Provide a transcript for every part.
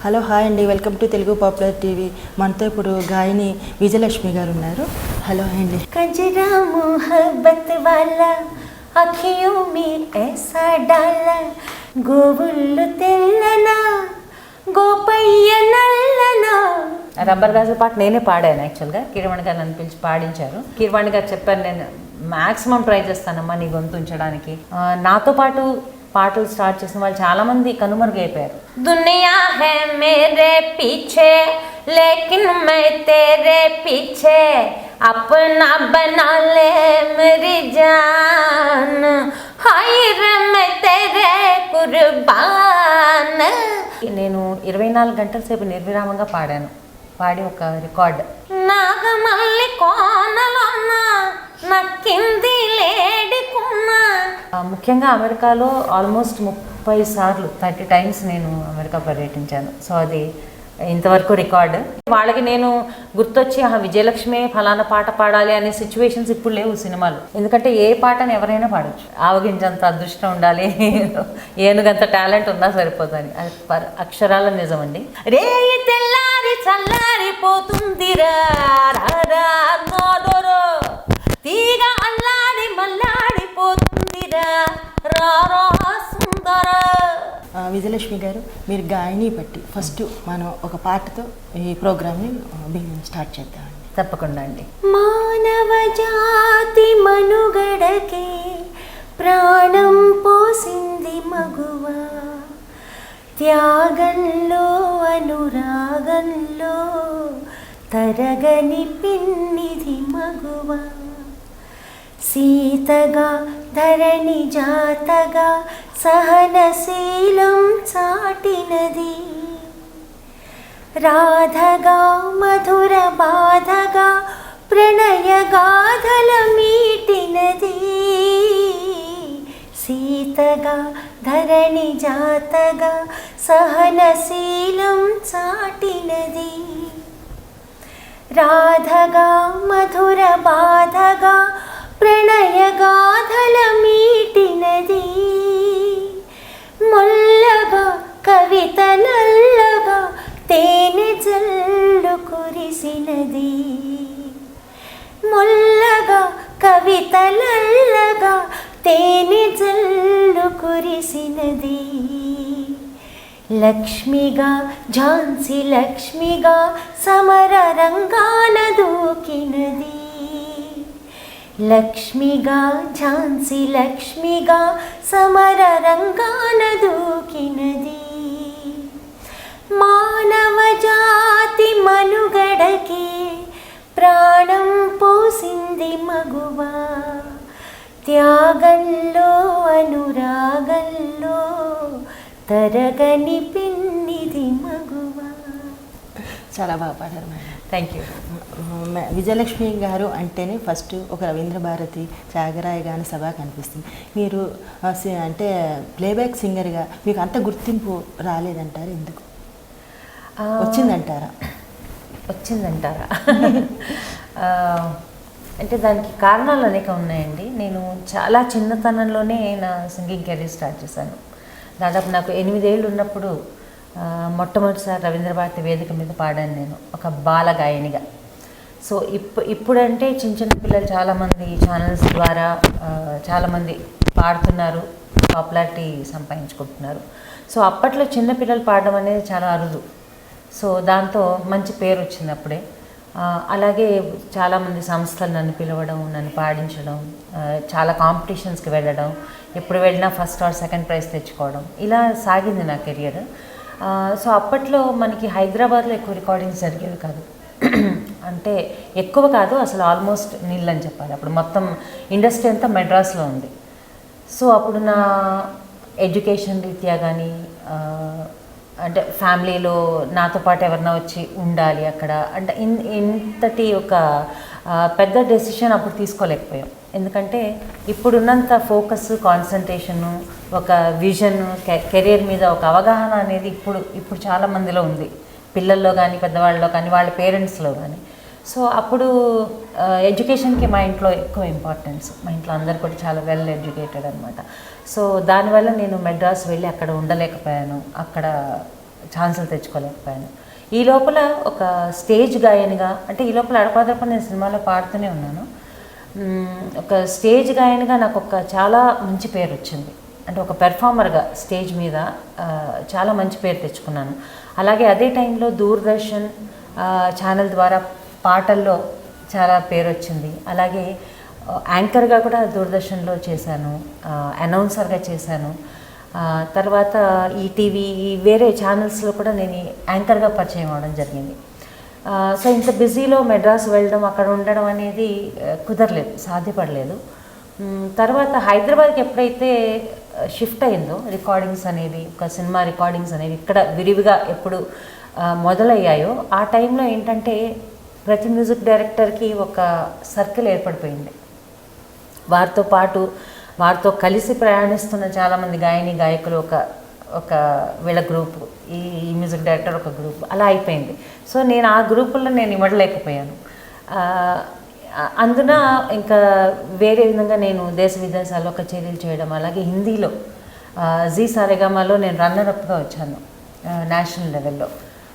Hello hi అండి, welcome to Telugu popular TV. మనతో ఇప్పుడు గాయని విజయలక్ష్మి గారు ఉన్నారు. హలో అండి. కజరా మొహబ్బత్ వాలా అఖియోं में ऐसा डाला గోవుళ్ళు తెల్లనా గోపయ్య నల్లనా. రబ్బర్ గాజు పాట నేనే పాడాను. యాక్చువల్గా కీరవాణి గారు నన్ను పిలిచి పాడించారు. కీరవాణి గారు చెప్పారు, నేను మ్యాక్సిమం ట్రై చేస్తానమ్మా నీ గొంతు ఉంచడానికి. నాతో పాటు పాటలు స్టార్ట్ చేసిన వాళ్ళు చాలా మంది కనుమరుగైపోయారు. దునియా హై మేరే పీछे लेकिन मैं तेरे पीछे अपना बना ले मेरी जान हाय रे मैं तेरे कुर्बान. నేను 24 గంటల సేపు నిర్విరామంగా పాడి ఒక రికార్డ్. నాగమల్లి కోనలోన నక్కింది లేడికున్న. ముఖ్యంగా అమెరికాలో ఆల్మోస్ట్ 30 సార్లు 30 టైమ్స్ నేను అమెరికా పర్యటించాను. సో అది ఇంతవరకు రికార్డు. వాళ్ళకి నేను గుర్తొచ్చి విజయలక్ష్మి ఫలానా పాట పాడాలి అనే సిచ్యువేషన్స్ ఇప్పుడు లేవు సినిమాలు. ఎందుకంటే ఏ పాటని ఎవరైనా పాడచ్చు. ఆవగించంత అదృష్టం ఉండాలి, ఏనుగంత టాలెంట్ ఉన్నా సరిపోతుంది. అది అక్షరాల నిజమండి. రే తెల్లారి చల్లారిపోతుందిరా తీగ అల్లాడి మల్లాడిపోతుందిరా రారా సుందర. విజయలక్ష్మి గారు, మీరు గాయని బట్టి ఫస్ట్ మనం ఒక పాటతో ఈ ప్రోగ్రామ్ని స్టార్ట్ చేద్దామండి. తప్పకుండా అండి. మానవ జాతి మనుగడకే ప్రాణం పోసింది మగువ, త్యాగంలో అనురాగంలో తరగని పిన్నిది మగువ. సీతగా ధరణి జాతగా సహనశీలం చాటినది, రాధగా మధుర బాధగా ప్రణయ గాథల మీటినది. సీతగా ధరణి జాతగా సహనశీలం చాటినది, రాధగా మధుర బాధగా ప్రణయ గాథల మీటినది. మొల్లగా కవిత నల్లగా తేనె జల్లు కురిసినది, మొల్లగా కవిత నల్లగా తేనె జల్లు కురిసినది. లక్ష్మిగా ఝాన్సీ లక్ష్మిగా సమర రంగాన దూకినది, లక్ష్మిగా ఝాన్సీ లక్ష్మిగా సమర రంగాన దూకినది. మానవ జాతి మనుగడకి ప్రాణం పోసింది మగువ, త్యాగంలో అనురాగంలో తరగని పిన్నిది మగువ. చాలా బాగా పాడారు మేడం. Thank you. విజయలక్ష్మి గారు అంటేనే ఫస్ట్ ఒక రవీంద్ర భారతి త్యాగరాయ గాన సభ కనిపిస్తుంది. మీరు అంటే ప్లేబ్యాక్ సింగర్గా మీకు అంత గుర్తింపు రాలేదంటారు, ఎందుకు వచ్చిందంటారా? అంటే దానికి కారణాలు అనేక ఉన్నాయండి. నేను చాలా చిన్నతనంలోనే నా సింగింగ్ కెరీర్ స్టార్ట్ చేశాను. దాదాపు నాకు 8 ఏళ్ళు ఉన్నప్పుడు మొట్టమొదటిసారి రవీంద్ర భారతి వేదిక మీద పాడాను నేను ఒక బాల గాయనిగా. సో ఇప్పుడంటే చిన్న చిన్న పిల్లలు చాలామంది ఛానల్స్ ద్వారా చాలామంది పాడుతున్నారు, పాపులారిటీ సంపాదించుకుంటున్నారు. సో అప్పట్లో చిన్న పిల్లలు పాడడం అనేది చాలా అరుదు. సో దాంతో మంచి పేరు వచ్చింది అప్పుడే. అలాగే చాలామంది సంస్థలు నన్ను పిలవడం, నన్ను పాడించడం, చాలా కాంపిటీషన్స్కి వెళ్ళడం, ఎప్పుడు వెళ్ళినా ఫస్ట్ ఆర్ సెకండ్ ప్రైజ్ తెచ్చుకోవడం, ఇలా సాగింది నా కెరియర్. సో అప్పట్లో మనకి హైదరాబాద్లో ఎక్కువ రికార్డింగ్స్ జరిగేవి కాదు. అంటే ఎక్కువ కాదు, అసలు ఆల్మోస్ట్ నీళ్ళు అని చెప్పాలి. అప్పుడు మొత్తం ఇండస్ట్రీ అంతా మెడ్రాస్లో ఉంది. సో అప్పుడు నా ఎడ్యుకేషన్ రీత్యా కానీ అంటే ఫ్యామిలీలో నాతో పాటు ఎవరన్నా వచ్చి ఉండాలి అక్కడ అంటే ఇంతటి ఒక పెద్ద డెసిషన్ అప్పుడు తీసుకోలేకపోయాం. ఎందుకంటే ఇప్పుడున్నంత ఫోకస్, కాన్సన్ట్రేషను, ఒక విజన్, కెరీర్ మీద ఒక అవగాహన అనేది ఇప్పుడు చాలా మందిలో ఉంది. పిల్లల్లో కానీ, పెద్దవాళ్ళలో కానీ, వాళ్ళ పేరెంట్స్లో కానీ. సో అప్పుడు ఎడ్యుకేషన్కి మా ఇంట్లో ఎక్కువ ఇంపార్టెన్స్. మా ఇంట్లో అందరు కూడా చాలా వెల్ ఎడ్యుకేటెడ్ అనమాట. సో దానివల్ల నేను మెడ్రాస్ వెళ్ళి అక్కడ ఉండలేకపోయాను. అక్కడ ఛాన్సులు తెచ్చుకోలేకపోయాను. ఈ లోపల ఒక స్టేజ్ గాయనిగా, అంటే ఈ లోపల అడపాదడప నేను సినిమాలో పాడుతూనే ఉన్నాను. ఒక స్టేజ్ గాయనిగా నాకు ఒక చాలా మంచి పేరు వచ్చింది. అంటే ఒక పెర్ఫార్మర్గా స్టేజ్ మీద చాలా మంచి పేరు తెచ్చుకున్నాను. అలాగే అదే టైంలో దూరదర్శన్ ఛానల్ ద్వారా పాటల్లో చాలా పేరు వచ్చింది. అలాగే యాంకర్గా కూడా దూరదర్శన్లో చేశాను, అనౌన్సర్గా చేశాను. తర్వాత ఈటీవీ వేరే ఛానల్స్లో కూడా నేను యాంకర్గా పరిచయం అవ్వడం జరిగింది. సో ఇంత బిజీలో మెడ్రాస్ వెళ్ళడం, అక్కడ ఉండడం అనేది కుదరలేదు, సాధ్యపడలేదు. తర్వాత హైదరాబాద్కి ఎప్పుడైతే షిఫ్ట్ అయిందో, రికార్డింగ్స్ అనేవి, ఒక సినిమా రికార్డింగ్స్ అనేవి ఇక్కడ విరివిగా ఎప్పుడు మొదలయ్యాయో ఆ టైంలో ఏంటంటే ప్రతి మ్యూజిక్ డైరెక్టర్కి ఒక సర్కిల్ ఏర్పడిపోయింది. వారితో పాటు వారితో కలిసి ప్రయాణిస్తున్న చాలామంది గాయకులు ఒక వీళ్ళ గ్రూపు, ఈ మ్యూజిక్ డైరెక్టర్ ఒక గ్రూప్, అలా అయిపోయింది. సో నేను ఆ గ్రూపుల్లో నేను ఇవ్వడలేకపోయాను. అందున ఇంకా వేరే విధంగా నేను దేశ విదేశాల్లో కచేరీలు చేయడం, అలాగే హిందీలో జీ సారెగామాలో నేను రన్నరప్గా వచ్చాను నేషనల్ లెవెల్లో.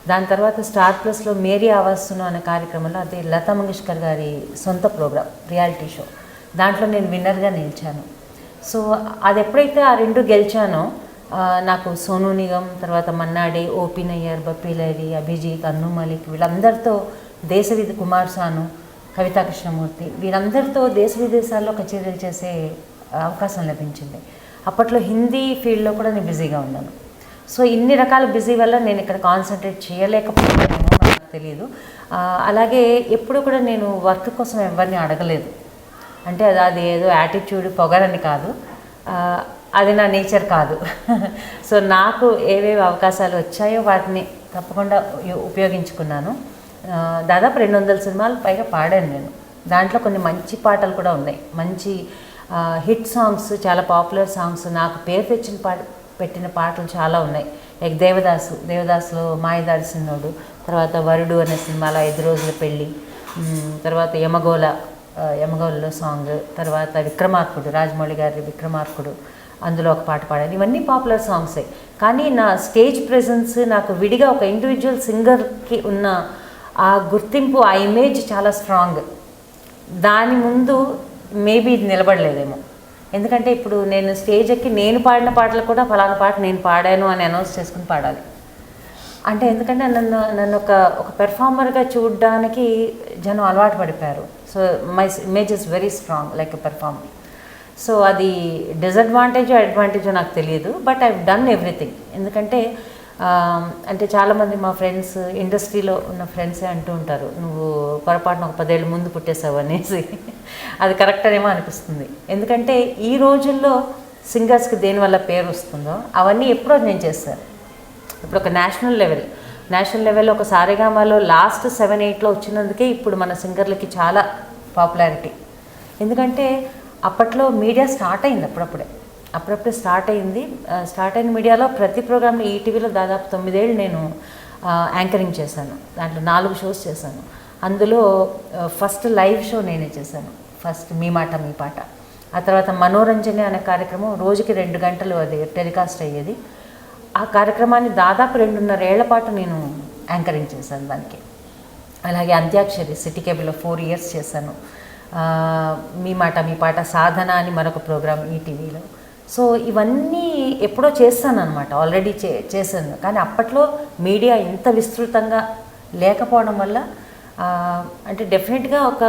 దాని తర్వాత స్టార్ ప్లస్లో మేరీ ఆవాసును అనే కార్యక్రమంలో, అది లతా మంగేష్కర్ గారి సొంత ప్రోగ్రామ్, రియాలిటీ షో, దాంట్లో నేను విన్నర్గా నిలిచాను. సో అది ఎప్పుడైతే ఆ రెండు గెలిచానో నాకు సోనూ నిగమ్, తర్వాత మన్నాడే, ఓపీ నయ్యర్, బప్పీ లైరి, అభిజిత్, అన్ను మలిక్, వీళ్ళందరితో కుమార్ సాను, కవితా కృష్ణమూర్తి, వీరందరితో దేశ విదేశాల్లో కచేరీలు చేసే అవకాశం లభించింది. అప్పట్లో హిందీ ఫీల్డ్లో కూడా నేను బిజీగా ఉన్నాను. సో ఇన్ని రకాల బిజీ వల్ల నేను ఇక్కడ కాన్సన్ట్రేట్ చేయలేకపోయానేమో, నాకు తెలియదు. అలాగే ఎప్పుడు కూడా నేను వర్క్ కోసం ఎవరిని అడగలేదు. అంటే అది ఏదో యాటిట్యూడ్, పొగరని కాదు, అది నా నేచర్ కాదు. సో నాకు ఏవేవి అవకాశాలు వచ్చాయో వాటిని తప్పకుండా ఉపయోగించుకున్నాను. దాదాపు 200 సినిమాలు పైగా పాడాను నేను. దాంట్లో కొన్ని మంచి పాటలు కూడా ఉన్నాయి, మంచి హిట్ సాంగ్స్, చాలా పాపులర్ సాంగ్స్, నాకు పేరు పెట్టిన పాటలు చాలా ఉన్నాయి. లైక్ దేవదాసులో మాయదాడి సిన్నోడు, తర్వాత వరుడు అనే సినిమాలో 5 రోజుల పెళ్ళి, తర్వాత యమగోలలో సాంగ్, తర్వాత విక్రమార్కుడు, రాజమౌళి గారి విక్రమార్కుడు, అందులో ఒక పాట పాడాను. ఇవన్నీ పాపులర్ సాంగ్సే. కానీ నా స్టేజ్ ప్రెజెన్స్, నాకు విడిగా ఒక ఇండివిజువల్ సింగర్కి ఉన్న ఆ గుర్తింపు, ఆ ఇమేజ్ చాలా స్ట్రాంగ్. దాని ముందు మేబీ ఇది నిలబడలేదేమో. ఎందుకంటే ఇప్పుడు నేను స్టేజ్ ఎక్కి నేను పాడిన పాటలు కూడా ఫలానా పాట నేను పాడాను అని అనౌన్స్ చేసుకుని పాడాలి. అంటే ఎందుకంటే నన్ను ఒక పెర్ఫార్మర్గా చూడడానికి జనం అలవాటు పడిపోయారు. So my image is very strong like a performer. So అది డిసడ్వాంటేజో అడ్వాంటేజో నాకు తెలియదు, బట్ ఐ డన్ ఎవ్రీథింగ్. ఎందుకంటే అంటే చాలామంది మా ఫ్రెండ్స్, ఇండస్ట్రీలో ఉన్న ఫ్రెండ్సే అంటూ ఉంటారు, నువ్వు పొరపాటున ఒక 10 ఏళ్ళ ముందు పుట్టేసావు అనేసి. అది కరెక్ట్ అనేమో అనిపిస్తుంది. ఎందుకంటే ఈ రోజుల్లో సింగర్స్కి దేనివల్ల పేరు వస్తుందో అవన్నీ ఎప్పుడో నేను చేస్తాను. ఇప్పుడు ఒక నేషనల్ లెవెల్లో ఒక సారేగామాలో లాస్ట్ 7-8లో వచ్చినందుకే ఇప్పుడు మన సింగర్లకి చాలా పాపులారిటీ. ఎందుకంటే అప్పట్లో మీడియా స్టార్ట్ అయింది, అప్పుడప్పుడే స్టార్ట్ అయిన మీడియాలో ప్రతి ప్రోగ్రామ్లో ఈటీవీలో దాదాపు 9 ఏళ్ళు నేను యాంకరింగ్ చేశాను. దాంట్లో 4 షోస్ చేశాను. అందులో ఫస్ట్ లైవ్ షో నేనే చేశాను, ఫస్ట్ మీ మాట మీ పాట. ఆ తర్వాత మనోరంజనే అనే కార్యక్రమం రోజుకి 2 గంటలు అది టెలికాస్ట్ అయ్యేది. ఆ కార్యక్రమాన్ని దాదాపు 2.5 ఏళ్ల పాటు నేను యాంకరింగ్ చేశాను దానికి. అలాగే అంత్యాక్షరి సిటీ కేబుల్లో 4 ఇయర్స్ చేశాను. మీ మాట మీ పాట, సాధన అని మరొక ప్రోగ్రామ్ ఈటీవీలో. సో ఇవన్నీ ఎప్పుడో చేస్తాను అనమాట, ఆల్రెడీ చేశాను. కానీ అప్పట్లో మీడియా ఇంత విస్తృతంగా లేకపోవడం వల్ల అంటే డెఫినెట్గా ఒక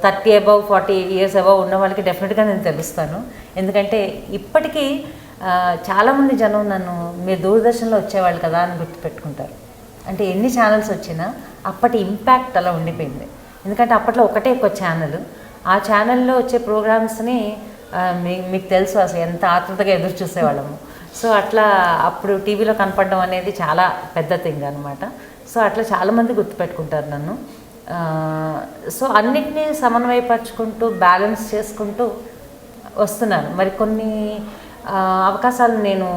30 above 40 years above ఉన్న వాళ్ళకి డెఫినెట్గా నేను తెలుస్తాను. ఎందుకంటే ఇప్పటికీ చాలామంది జనం నన్ను మీరు దూరదర్శన్లో వచ్చేవాళ్ళు కదా అని గుర్తుపెట్టుకుంటారు. అంటే ఎన్ని ఛానల్స్ వచ్చినా అప్పటి ఇంపాక్ట్ అలా ఉండిపోయింది. ఎందుకంటే అప్పట్లో ఒకటే ఒక ఛానల్, ఆ ఛానల్లో వచ్చే ప్రోగ్రామ్స్ని మీకు తెలుసు అసలు ఎంత ఆతృతగా ఎదురు చూసేవాళ్ళము. సో అట్లా అప్పుడు టీవీలో కనపడడం అనేది చాలా పెద్ద థింగ్ అనమాట. సో అట్లా చాలామంది గుర్తుపెట్టుకుంటారు నన్ను. సో అన్నిటినీ సమన్వయపరుచుకుంటూ బ్యాలెన్స్ చేసుకుంటూ వస్తున్నాను. మరి కొన్ని అవకాశాలు నేను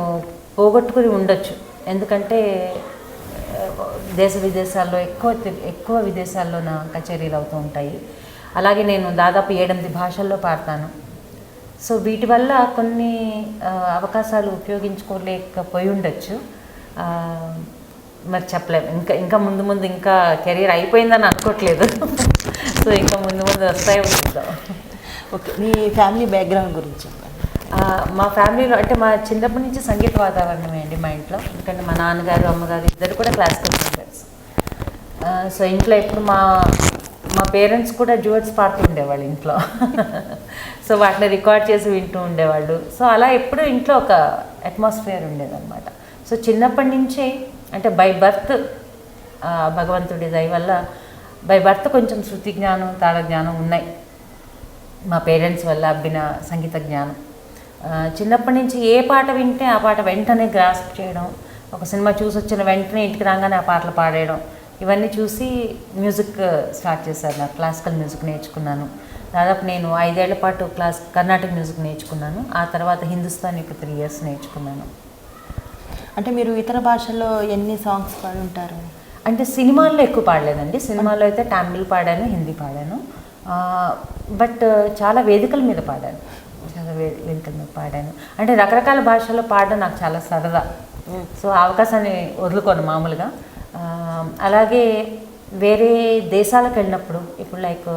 పోగొట్టుకుని ఉండొచ్చు, ఎందుకంటే దేశ విదేశాల్లో ఎక్కువ విదేశాల్లో నా కచేరీలు అవుతూ ఉంటాయి. అలాగే నేను దాదాపు 7-8 భాషల్లో పాడతాను. సో వీటి వల్ల కొన్ని అవకాశాలు ఉపయోగించుకోలేకపోయి ఉండొచ్చు. మరి చెప్పలేము. ఇంకా ఇంకా ముందు ముందు ఇంకా కెరీర్ అయిపోయిందని అనుకోవట్లేదు. సో ఇంకా ముందు ముందు వస్తాయో చూద్దాం. ఓకే, మీ ఫ్యామిలీ బ్యాక్గ్రౌండ్ గురించి చెప్పండి. మా ఫ్యామిలీలో అంటే మా చిన్నప్పటి నుంచి సంగీత వాతావరణమే అండి మా ఇంట్లో. ఎందుకంటే మా నాన్నగారు అమ్మగారు ఇద్దరు కూడా క్లాసికల్ సింగర్స్. సో ఇంట్లో ఎప్పుడు మా పేరెంట్స్ కూడా డ్యూయట్స్ పాడుతూ ఉండేవాళ్ళు ఇంట్లో. సో వాటిని రికార్డ్ చేసి వింటూ ఉండేవాళ్ళు. సో అలా ఎప్పుడు ఇంట్లో ఒక అట్మాస్ఫియర్ ఉండేదన్నమాట. సో చిన్నప్పటి నుంచే అంటే బై బర్త్ భగవంతుడి దయ వల్ల బై బర్త్ కొంచెం శృతి జ్ఞానం తాళ జ్ఞానం ఉన్నాయి. మా పేరెంట్స్ వల్ల అబ్బిన సంగీత జ్ఞానం. చిన్నప్పటి నుంచి ఏ పాట వింటే ఆ పాట వెంటనే గ్రాస్ప్ చేయడం, ఒక సినిమా చూసి వచ్చిన వెంటనే ఇంటికి రాగానే ఆ పాటలు పాడేయడం, ఇవన్నీ చూసి మ్యూజిక్ స్టార్ట్ చేశారు. నాకు క్లాసికల్ మ్యూజిక్ నేర్చుకున్నాను. దాదాపు నేను 5 ఏళ్ల పాటు కర్ణాటక మ్యూజిక్ నేర్చుకున్నాను. ఆ తర్వాత హిందుస్థానీ ఒక 3 years నేర్చుకున్నాను. అంటే మీరు ఇతర భాషల్లో ఎన్ని సాంగ్స్ పాడి ఉంటారు? అంటే సినిమాల్లో ఎక్కువ పాడలేదండి. సినిమాల్లో అయితే తమిళ్ పాడాను, హిందీ పాడాను. బట్ చాలా వేదికల మీద పాడాను. వేదికల మీద పాడాను. అంటే రకరకాల భాషల్లో పాడడం నాకు చాలా సరదా. సో అవకాశాన్ని వదులుకోను మామూలుగా. అలాగే వేరే దేశాలకు వెళ్ళినప్పుడు, ఇప్పుడు లైక్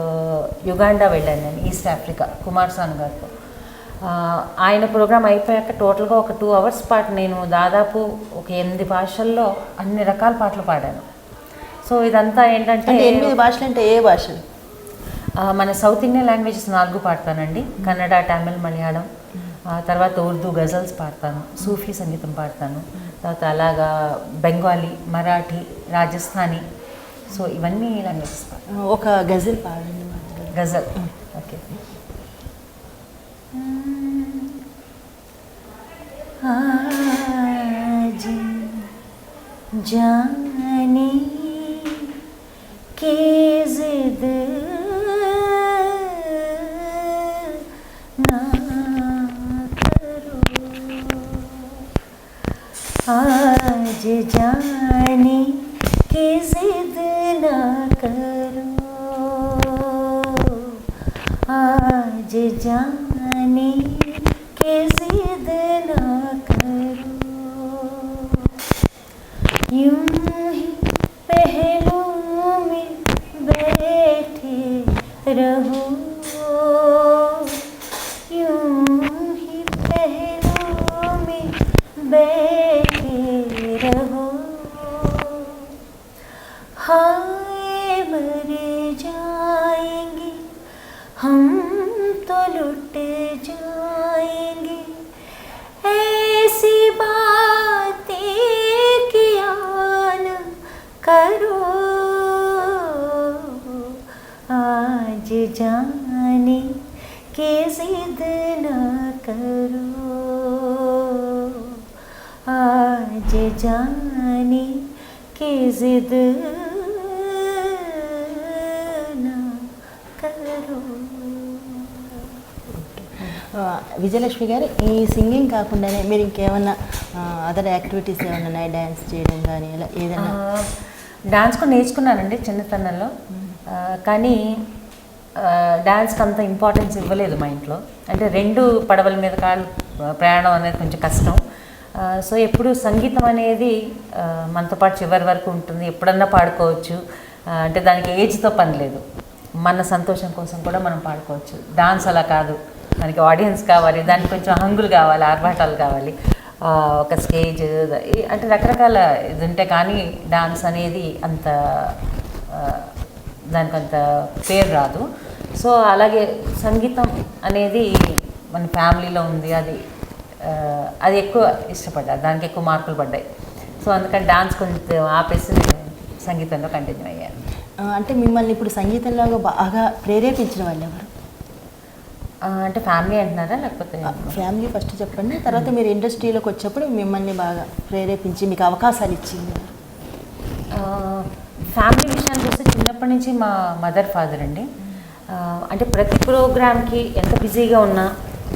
యుగాండా వెళ్ళాను నేను, ఈస్ట్ ఆఫ్రికా, కుమార్ సాను గారితో. ఆయన ప్రోగ్రామ్ అయిపోయాక టోటల్గా ఒక 2 hours పాటు నేను దాదాపు ఒక 8 భాషల్లో అన్ని రకాల పాటలు పాడాను. సో ఇదంతా ఏంటంటే 8 భాషలు అంటే ఏ భాషలు? మన సౌత్ ఇండియన్ లాంగ్వేజెస్ 4 పాడతానండి. కన్నడ, తమిళ్, మలయాళం, తర్వాత ఉర్దూ గజల్స్ పాడతాను, సూఫీ సంగీతం పాడతాను, తర్వాత అలాగా బెంగాలీ, మరాఠీ, రాజస్థానీ. సో ఇవన్నీ లాంగ్వేజెస్ పాడతాను. ఒక గజల్ పాడండి. గజల్ ఓకే. आज जाने की जिद ना करो, आज जाने की जिद ना करो, आज जाने की जिद ना करो, यूं ही पहलुओं में बैठे रहो, यूं ही पहलुओं में बैठे रहो, हाय मर जाएंगे हम तो लुट जाएंगे, ऐसी बातें किया न करो, आज जाने की जिद न करो, आज जाने की जिद न करो. విజయలక్ష్మి గారు, ఈ సింగింగ్ కాకుండానే మీరు ఇంకేమన్నా అదర్ యాక్టివిటీస్ ఏమన్నా ఉన్నాయి? డ్యాన్స్ చేయడం కానీ ఇలా ఏదైనా? డాన్స్ కూడా నేర్చుకున్నానండి చిన్నతనంలో. కానీ డాన్స్కి అంత ఇంపార్టెన్స్ ఇవ్వలేదు మా ఇంట్లో. అంటే 2 పడవల మీద కాళ్ళు ప్రయాణం అనేది కొంచెం కష్టం. సో ఎప్పుడు సంగీతం అనేది మనతో పాటు చివరి వరకు ఉంటుంది, ఎప్పుడన్నా పాడుకోవచ్చు. అంటే దానికి ఏజ్తో పని లేదు, మన సంతోషం కోసం కూడా మనం పాడుకోవచ్చు. డాన్స్ అలా కాదు, మనకి ఆడియన్స్ కావాలి, దానికి కొంచెం హంగులు కావాలి, ఆర్భాటాలు కావాలి, ఒక స్టేజ్, అంటే రకరకాల ఇది ఉంటే కానీ డాన్స్ అనేది అంత దానికి అంత పేరు రాదు. సో అలాగే సంగీతం అనేది మన ఫ్యామిలీలో ఉంది, అది ఎక్కువ ఇష్టపడ్డా, దానికి ఎక్కువ మార్కులు పడ్డాయి. సో అందుకని డాన్స్ కొంచెం ఆపేసి నేను సంగీతంలో కంటిన్యూ అయ్యాను. అంటే మిమ్మల్ని ఇప్పుడు సంగీతంలో బాగా ప్రేరేపించిన వాళ్ళు ఎవరు? అంటే ఫ్యామిలీ అంటున్నారా లేకపోతే? ఫ్యామిలీ ఫస్ట్ చెప్పండి, తర్వాత మీరు ఇండస్ట్రీలోకి వచ్చేప్పుడు మిమ్మల్ని బాగా ప్రేరేపించి మీకు అవకాశాలు ఇచ్చింది. ఫ్యామిలీ విషయానికి వస్తే చిన్నప్పటి నుంచి మా మదర్ ఫాదర్ అండి. అంటే ప్రతి ప్రోగ్రామ్కి ఎంత బిజీగా ఉన్నా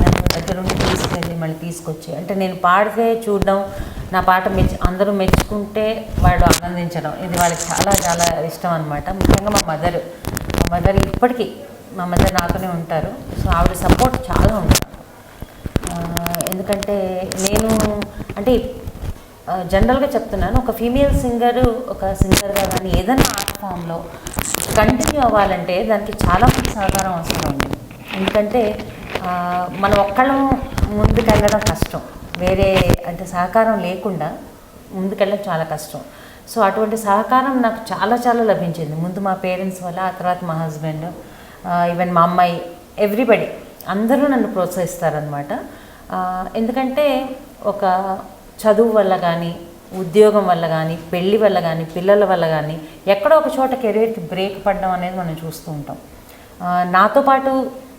నన్ను దగ్గర ఉండి తీసుకెళ్ళి మళ్ళీ తీసుకొచ్చి, అంటే నేను పాడితే చూడడం, నా పాట అందరూ మెచ్చుకుంటే వాళ్ళు ఆనందించడం, ఇది వాళ్ళకి చాలా చాలా ఇష్టం అనమాట. ముఖ్యంగా మా మదర్ ఇప్పటికీ మా మదర్ నాతోనే ఉంటారు. సో ఆవిడ సపోర్ట్ చాలా ఉంటుంది. ఎందుకంటే నేను అంటే జనరల్గా చెప్తున్నాను, ఒక ఫీమేల్ సింగర్ ఒక సింగర్గా కానీ ఏదైనా ఆర్ట్ ఫామ్లో కంటిన్యూ అవ్వాలంటే దానికి చాలా మంది సహకారం అవసరం ఉంది. ఎందుకంటే మనం ఒక్కళ్ళం ముందుకెళ్ళడం కష్టం, వేరే అంటే సహకారం లేకుండా ముందుకెళ్ళడం చాలా కష్టం. సో అటువంటి సహకారం నాకు చాలా చాలా లభించింది. ముందు మా పేరెంట్స్ వల్ల, ఆ తర్వాత మా హస్బెండ్, ఈవెన్ మా అమ్మాయి, ఎవ్రీబడి అందరూ నన్ను ప్రోత్సహిస్తారనమాట. ఎందుకంటే ఒక చదువు వల్ల కానీ, ఉద్యోగం వల్ల కానీ, పెళ్ళి వల్ల కానీ, పిల్లల వల్ల కానీ ఎక్కడో ఒక చోట కెరీర్కి బ్రేక్ పడడం అనేది మనం చూస్తూ ఉంటాం. నాతో పాటు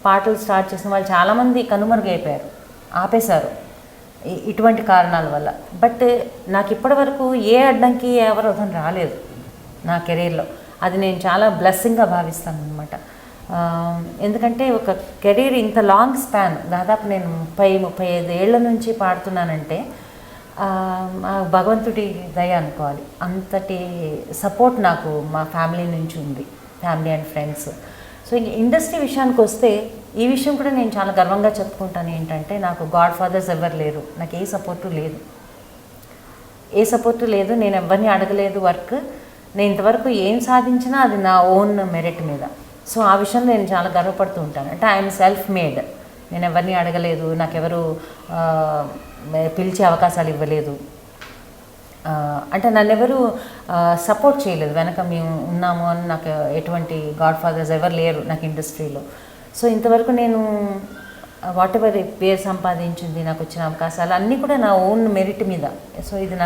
పాటలు స్టార్ట్ చేసిన వాళ్ళు చాలామంది కనుమరుగైపోయారు, ఆపేశారు ఇటువంటి కారణాల వల్ల. బట్ నాకు ఇప్పటి వరకు ఏ అడ్డంకి, ఏ అవరోధం రాలేదు నా కెరీర్లో. అది నేను చాలా బ్లెస్సింగ్గా భావిస్తాను అనమాట. ఎందుకంటే ఒక కెరీర్ ఇంత లాంగ్ స్పాన్, దాదాపు నేను 30-35 ఏళ్ల నుంచి పాడుతున్నానంటే భగవంతుడి దయ అనుకోవాలి. అంతటి సపోర్ట్ నాకు మా ఫ్యామిలీ నుంచి ఉంది, ఫ్యామిలీ అండ్ ఫ్రెండ్స్. సో ఇంక ఇండస్ట్రీ విషయానికి వస్తే ఈ విషయం కూడా నేను చాలా గర్వంగా చెప్పుకుంటాను. ఏంటంటే నాకు గాడ్ ఫాదర్స్ ఎవరు లేరు, నాకు ఏ సపోర్టు లేదు, నేను ఎవరిని అడగలేదు వర్క్. నేను ఇంతవరకు ఏం సాధించినా అది నా ఓన్ మెరిట్ మీద. సో ఆ విషయంలో నేను చాలా గర్వపడుతూ ఉంటాను. అంటే ఐఎమ్ సెల్ఫ్ మేడ్, నేను ఎవరిని అడగలేదు, నాకెవరు పిలిచే అవకాశాలు ఇవ్వలేదు, అంటే నన్ను ఎవరు సపోర్ట్ చేయలేదు, వెనక మేము ఉన్నాము అని నాకు ఎటువంటి గాడ్ ఫాదర్స్ ఎవరు లేరు నాకు ఇండస్ట్రీలో. సో ఇంతవరకు నేను వాట్ ఎవర్ పేరు సంపాదించింది, నాకు వచ్చిన అవకాశాలు అన్నీ కూడా నా ఓన్ మెరిట్ మీద. సో ఇది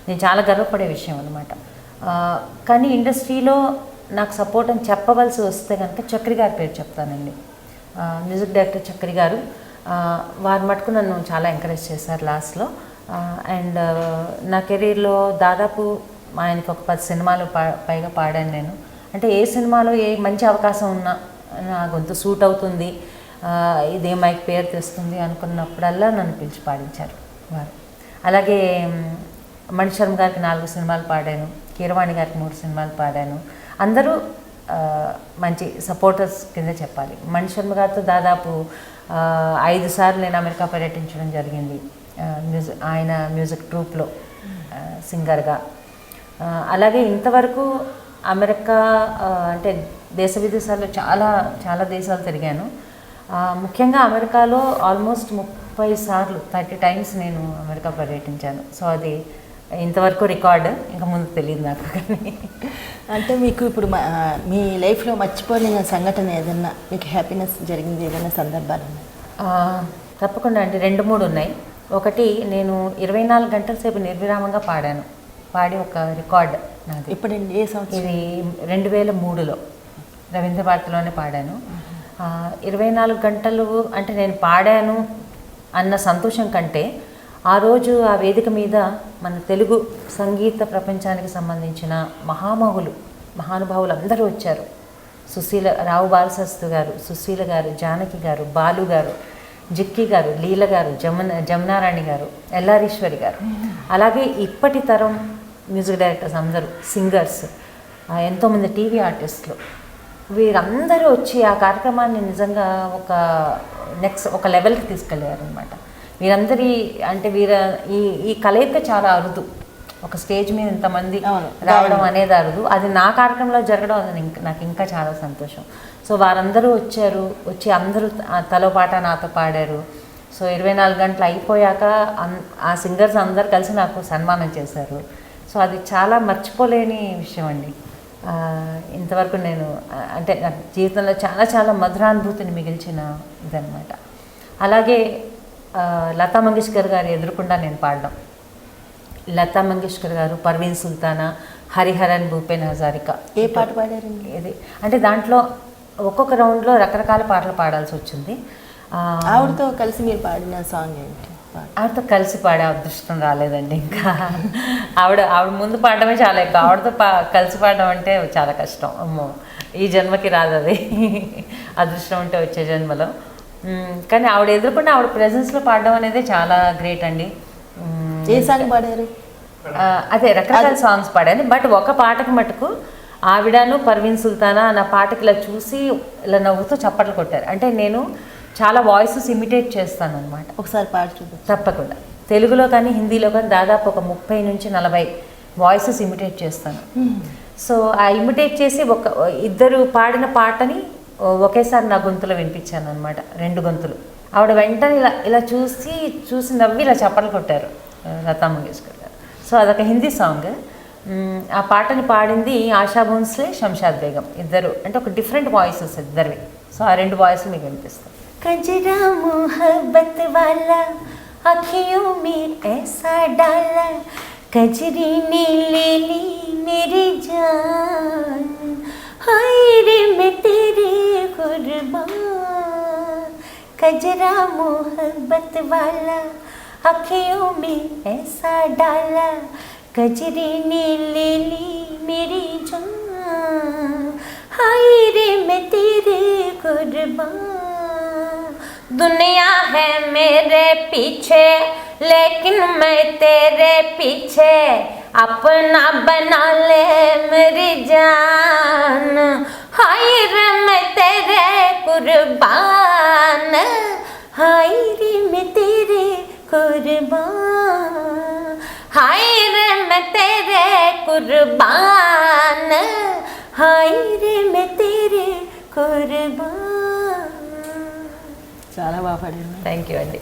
నేను చాలా గర్వపడే విషయం అనమాట. కానీ ఇండస్ట్రీలో నాకు సపోర్ట్ అని చెప్పవలసి వస్తే కనుక చక్రి గారి పేరు చెప్తానండి. మ్యూజిక్ డైరెక్టర్ చక్రి గారు, వారి మటుకు నన్ను చాలా ఎంకరేజ్ చేశారు లాస్ట్లో. అండ్ నా కెరీర్లో దాదాపు ఆయనకి ఒక 10 సినిమాలు పైగా పాడాను నేను. అంటే ఏ సినిమాలో ఏ మంచి అవకాశం ఉన్నా, నా గొంతు సూట్ అవుతుంది, ఇదే మైక్ పేరు తెస్తుంది అనుకున్నప్పుడల్లా నన్ను పిలిచి పాడించారు వారు. అలాగే మణిశర్మ గారికి 4 సినిమాలు పాడాను, కీరవాణి గారికి 3 సినిమాలు పాడాను. అందరూ మంచి సపోర్టర్స్ కింద చెప్పాలి. మణిశర్మ గారితో దాదాపు 5 సార్లు నేను అమెరికా పర్యటించడం జరిగింది, ఆయన మ్యూజిక్ ట్రూప్లో సింగర్గా. అలాగే ఇంతవరకు అమెరికా అంటే దేశ విదేశాల్లో చాలా చాలా దేశాలు తిరిగాను. ముఖ్యంగా అమెరికాలో ఆల్మోస్ట్ 30 సార్లు 30 టైమ్స్ నేను అమెరికా పర్యటించాను. సో అది ఇంతవరకు రికార్డు, ఇంకా ముందు తెలియదు నాకు. కానీ అంటే మీకు ఇప్పుడు మీ లైఫ్లో మర్చిపోలేని సంఘటన ఏదన్నా, మీకు హ్యాపీనెస్ జరిగింది ఏదైనా సందర్భాలు ఉన్నాయి? తప్పకుండా అండి, 2-3 ఉన్నాయి. ఒకటి, నేను 24 గంటల సేపు నిర్విరామంగా పాడి ఒక రికార్డ్ నాది. ఇప్పుడండి ఏ సంవత్సరం? ఇది 2003లో రవీంద్ర భారతిలోనే పాడాను. 24 గంటలు అంటే నేను పాడాను అన్న సంతోషం కంటే, ఆ రోజు ఆ వేదిక మీద మన తెలుగు సంగీత ప్రపంచానికి సంబంధించిన మహానుభావులు అందరూ వచ్చారు. రావు బాలశాస్త్రి గారు, సుశీల గారు, జానకి గారు, బాలు గారు, జిక్కి గారు, లీల గారు, జమునారాణి గారు, ఎల్లారీశ్వరి గారు, అలాగే ఇప్పటి తరం మ్యూజిక్ డైరెక్టర్స్ అందరూ, సింగర్స్, ఎంతోమంది టీవీ ఆర్టిస్టులు, వీరందరూ వచ్చి ఆ కార్యక్రమాన్ని నిజంగా ఒక లెవెల్కి తీసుకెళ్ళారు అనమాట. వీరందరి అంటే ఈ కలయిక చాలా అరుదు. ఒక స్టేజ్ మీద ఇంతమంది రావడం అనేది అరుదు. అది నా కార్యక్రమంలో జరగడం అది నాకు ఇంకా చాలా సంతోషం. సో వారందరూ వచ్చి అందరూ తలో పాట నాతో పాడారు. సో 24 గంటలు అయిపోయాక ఆ సింగర్స్ అందరు కలిసి నాకు సన్మానం చేశారు. సో అది చాలా మర్చిపోలేని విషయం అండి. ఇంతవరకు నేను అంటే నా జీవితంలో చాలా చాలా మధురానుభూతిని మిగిల్చిన ఇదనమాట. అలాగే లతా మంగేష్కర్ గారు ఎదురుకుండా నేను పాడడం. లతా మంగేష్కర్ గారు, పర్వీన్ సుల్తానా, హరిహరన్, భూపెన్ హజారికా. ఏ పాట పాడారండి? ఇది అంటే దాంట్లో ఒక్కొక్క రౌండ్లో రకరకాల పాటలు పాడాల్సి వచ్చింది. ఆవిడతో కలిసి మీరు పాడిన సాంగ్ ఏంటి? ఆవిడతో కలిసి పాడే అదృష్టం రాలేదండి. ఇంకా ఆవిడ ముందు పాడడమే చాలా ఎక్కువ. ఆవిడతో కలిసి పాడడం అంటే చాలా కష్టం. అమ్మో, ఈ జన్మకి రాదు అది. అదృష్టం ఉంటే వచ్చే జన్మలో. కానీ ఆవిడ ఎదుర్కొంటే ఆవిడ ప్రెజెన్స్లో పాడడం అనేది చాలా గ్రేట్ అండి. ఏ సాంగ్ పాడారు? అదే రకరకాల సాంగ్స్ పాడాను. బట్ ఒక పాటకి మటుకు ఆవిడను పర్వీన్ సుల్తానా నా పాటకి ఇలా చూసి ఇలా నవ్వుతూ చప్పట్లు కొట్టారు. అంటే నేను చాలా వాయిసెస్ ఇమిటేట్ చేస్తాను అనమాట. ఒకసారి పాట చూద్దాం. తప్పకుండా. తెలుగులో కానీ హిందీలో కానీ దాదాపు ఒక 30 నుంచి 40 వాయిసెస్ ఇమిటేట్ చేస్తాను. సో ఆ ఇమిటేట్ చేసి ఇద్దరు పాడిన పాటని ఒకేసారి నా గొంతులో వినిపించాను అనమాట, 2 గొంతులు. ఆవిడ వెంటనే ఇలా చూసి నవ్వి ఇలా చప్పట్లు కొట్టారు లతా మంగేష్కర్ గారు. సో అదొక హిందీ సాంగ్. ఆ పాటని పాడింది ఆశా భోన్స్లే, శంషాద్ బేగం, ఇద్దరు. అంటే ఒక డిఫరెంట్ వాయిసెస్ ఇద్దరివి. సో ఆ 2 వాయిస్లు మీకు వినిపిస్తాను. కజరా మొహబ్బత్ వాలా आँखियों में ऐसा डाला, कजरी ने ले ली मेरी जान, हाय रे मैं तेरे कुर्बान. कजरा मोहब्बत वाला आँखियों में ऐसा डाला, कजरी ने ले ली मेरी जान, हाय रे मैं तेरे कुर्बान. दुनिया है मेरे पीछे लेकिन मैं तेरे पीछे, अपना बना ले मेरी जान, हाय रे मैं तेरे कुर्बान, हाय रे मैं तेरे कुर्बान, हाय रे मैं तेरे कुर्बान, हाय रे मैं तेरे कुर्बान. చాలా బాగా పాడారు. థ్యాంక్ యూ అండి.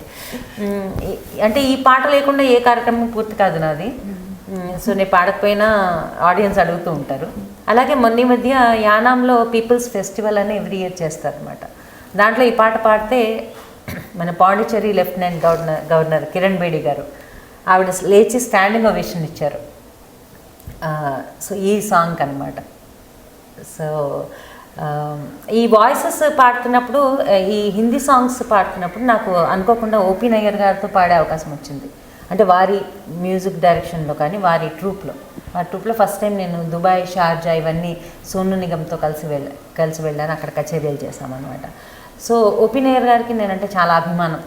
అంటే ఈ పాట లేకుండా ఏ కార్యక్రమం పూర్తి కాదు నాది. సో నేను పాడకపోయినా ఆడియన్స్ అడుగుతూ ఉంటారు. అలాగే మొన్న మధ్య యానాంలో పీపుల్స్ ఫెస్టివల్ అని ఎవ్రీ ఇయర్ చేస్తారనమాట. దాంట్లో ఈ పాట పాడితే మన పాండిచ్చేరి లెఫ్టినెంట్ గవర్నర్ కిరణ్ బేడి గారు ఆవిడ లేచి స్టాండింగ్ ఓవేషన్ ఇచ్చారు. సో ఈ సాంగ్ అనమాట. సో ఈ వాయిసెస్ పాడుతున్నప్పుడు, ఈ హిందీ సాంగ్స్ పాడుతున్నప్పుడు నాకు అనుకోకుండా ఓపీ నయ్యర్ గారితో పాడే అవకాశం వచ్చింది. అంటే వారి మ్యూజిక్ డైరెక్షన్లో కానీ వారి ట్రూప్లో ఫస్ట్ టైం నేను దుబాయ్, షార్జా ఇవన్నీ సోను నిగమ్తో కలిసి వెళ్ళాను. అక్కడ కచేరీలు చేశామన్నమాట. సో ఓపీ నయ్యర్ గారికి నేనంటే చాలా అభిమానం.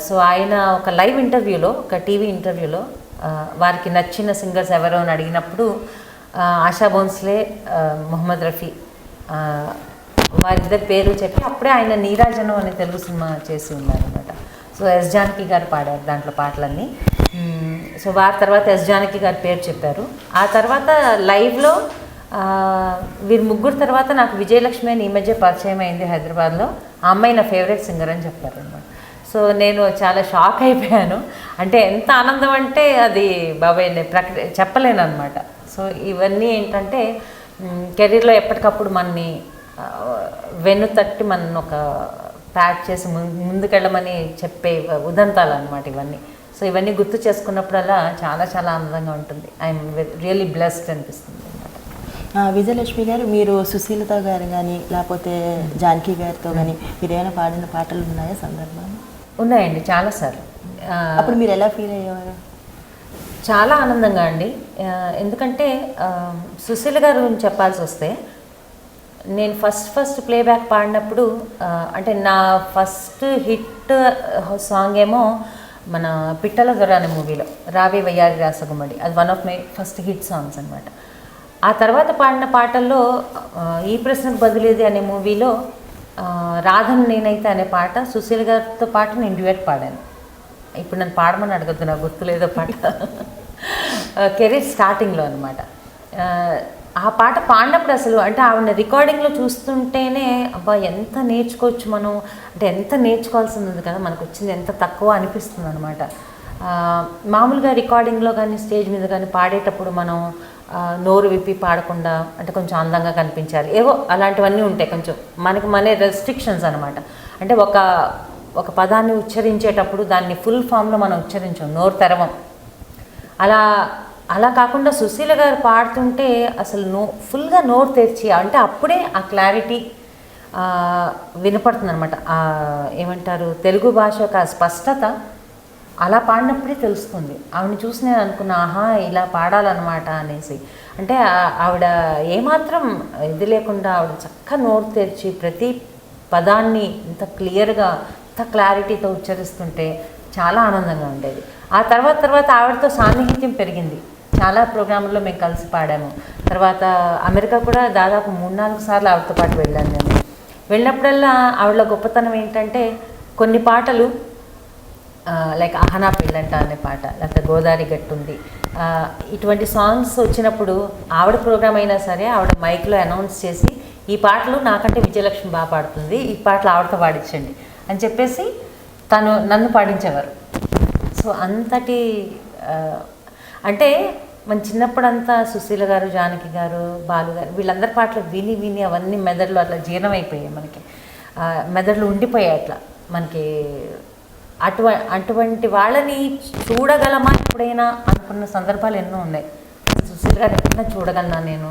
సో ఆయన ఒక లైవ్ ఇంటర్వ్యూలో, ఒక టీవీ ఇంటర్వ్యూలో వారికి నచ్చిన సింగర్స్ ఎవరో అని అడిగినప్పుడు ఆశా భోన్స్లే, మొహమ్మద్ రఫీ వారిద్దరి పేరు చెప్పి అప్పుడే ఆయన నీరాజనం అనే తెలుగు సినిమా చేసి ఉన్నారనమాట. సో ఎస్ జానకి గారు పాడారు దాంట్లో పాటలన్నీ. సో వారి తర్వాత ఎస్ జానకి గారి పేరు చెప్పారు. ఆ తర్వాత లైవ్లో వీరి ముగ్గురు తర్వాత నాకు విజయలక్ష్మి అని ఈ మధ్య పరిచయం అయింది హైదరాబాద్లో. ఆ అమ్మాయి నా ఫేవరెట్ సింగర్ అని చెప్పారు అనమాట. సో నేను చాలా షాక్ అయిపోయాను. అంటే ఎంత ఆనందం అంటే అది బాబాయ్ నేను చెప్పలేను అనమాట. సో ఇవన్నీ ఏంటంటే కెరీర్లో ఎప్పటికప్పుడు మనని వెన్ను తట్టి మన ఒక ప్యాక్ చేసి ముందుకెళ్ళమని చెప్పే ఉదంతాలు అనమాట ఇవన్నీ. సో ఇవన్నీ గుర్తు చేసుకున్నప్పుడల్లా చాలా చాలా ఆనందంగా ఉంటుంది. ఐఎమ్ రియల్లీ బ్లెస్డ్ అనిపిస్తుంది అనమాట. విజయలక్ష్మి గారు, మీరు సుశీలత గారు కానీ లేకపోతే జానకి గారితో కానీ మీరు ఏమైనా పాడిన పాటలు ఉన్నాయా సందర్భాలు? ఉన్నాయండి, చాలాసార్లు. అప్పుడు మీరు ఎలా ఫీల్ అయ్యేవారు? చాలా ఆనందంగా అండి. ఎందుకంటే సుశీల గారు గురించి చెప్పాల్సి వస్తే, నేను ఫస్ట్ ప్లేబ్యాక్ పాడినప్పుడు అంటే నా ఫస్ట్ హిట్ సాంగ్ ఏమో మన పిట్టల దొర అనే మూవీలో రావే వయ్యారి రాసగుమ్మడి, అది one of my first hit songs అనమాట. ఆ తర్వాత పాడిన పాటల్లో ఈ ప్రశ్నకు బదులేది అనే మూవీలో రాధను నేనైతే అనే పాట సుశీల్ గారితో పాటు నేను డ్యూయట్ పాడాను. ఇప్పుడు నన్ను పాడమని అడగద్దు, నాకు గుర్తులేదో పాట. కెరీర్ స్టార్టింగ్లో అనమాట. ఆ పాట పాడినప్పుడు అసలు అంటే ఆవిడ రికార్డింగ్లో చూస్తుంటేనే అబ్బా ఎంత నేర్చుకోవచ్చు మనం, అంటే ఎంత నేర్చుకోవాల్సింది ఉంది కదా, మనకు వచ్చింది ఎంత తక్కువ అనిపిస్తుంది అనమాట. మామూలుగా రికార్డింగ్లో కానీ స్టేజ్ మీద కానీ పాడేటప్పుడు మనం నోరు విప్పి పాడకుండా అంటే కొంచెం అందంగా కనిపించాలి, ఏవో అలాంటివన్నీ ఉంటాయి కొంచెం మనకి మన రెస్ట్రిక్షన్స్ అనమాట. అంటే ఒక పదాన్ని ఉచ్చరించేటప్పుడు దాన్ని ఫుల్ ఫామ్లో మనం ఉచ్చరించాం, నోరు తెరవం. అలా కాకుండా సుశీల గారు పాడుతుంటే అసలు ఫుల్గా నోరు తెరిచి, అంటే అప్పుడే ఆ క్లారిటీ వినపడుతుంది అనమాట. ఏమంటారు, తెలుగు భాష యొక్క స్పష్టత అలా పాడినప్పుడే తెలుస్తుంది. ఆవిడని చూసి నేను అనుకున్నా, ఆహా ఇలా పాడాలన్నమాట అనేసి. అంటే ఆవిడ ఏమాత్రం ఇది లేకుండా ఆవిడ చక్కగా నోరు తెరిచి ప్రతి పదాన్ని ఇంత క్లియర్గా ఇంత క్లారిటీతో ఉచ్చరిస్తుంటే చాలా ఆనందంగా ఉండేది. ఆ తర్వాత ఆవిడతో సాన్నిహిత్యం పెరిగింది. చాలా ప్రోగ్రాంల్లో మేము కలిసి పాడాము. తర్వాత అమెరికా కూడా దాదాపు 3-4 సార్లు ఆవిడతో పాటు వెళ్ళాను నేను. వెళ్ళినప్పుడల్లా ఆవిడ గొప్పతనం ఏంటంటే కొన్ని పాటలు లైక్ అహనా పెళ్ళంట అనే పాట, లేకపోతే గోదావరి గట్టుంది, ఇటువంటి సాంగ్స్ వచ్చినప్పుడు ఆవిడ ప్రోగ్రామ్ అయినా సరే ఆవిడ మైక్లో అనౌన్స్ చేసి ఈ పాటలు నాకంటే విజయలక్ష్మి బాగా పాడుతుంది, ఈ పాటలు ఆవిడతో పాడించండి అని చెప్పేసి నన్ను పాడించేవారు. సో అంతటి అంటే మన చిన్నప్పుడంతా సుశీల గారు, జానకి గారు, బాలు గారు వీళ్ళందరి పాటలు విని విని అవన్నీ మెదడులో అట్లా జీర్ణమైపోయాయి, మనకి మెదడులో ఉండిపోయాయి అట్లా మనకి. అటువంటి వాళ్ళని చూడగలమా ఎప్పుడైనా అనుకున్న సందర్భాలు ఎన్నో ఉన్నాయి. సుశీల గారు ఎప్పుడైనా చూడగలనా, నేను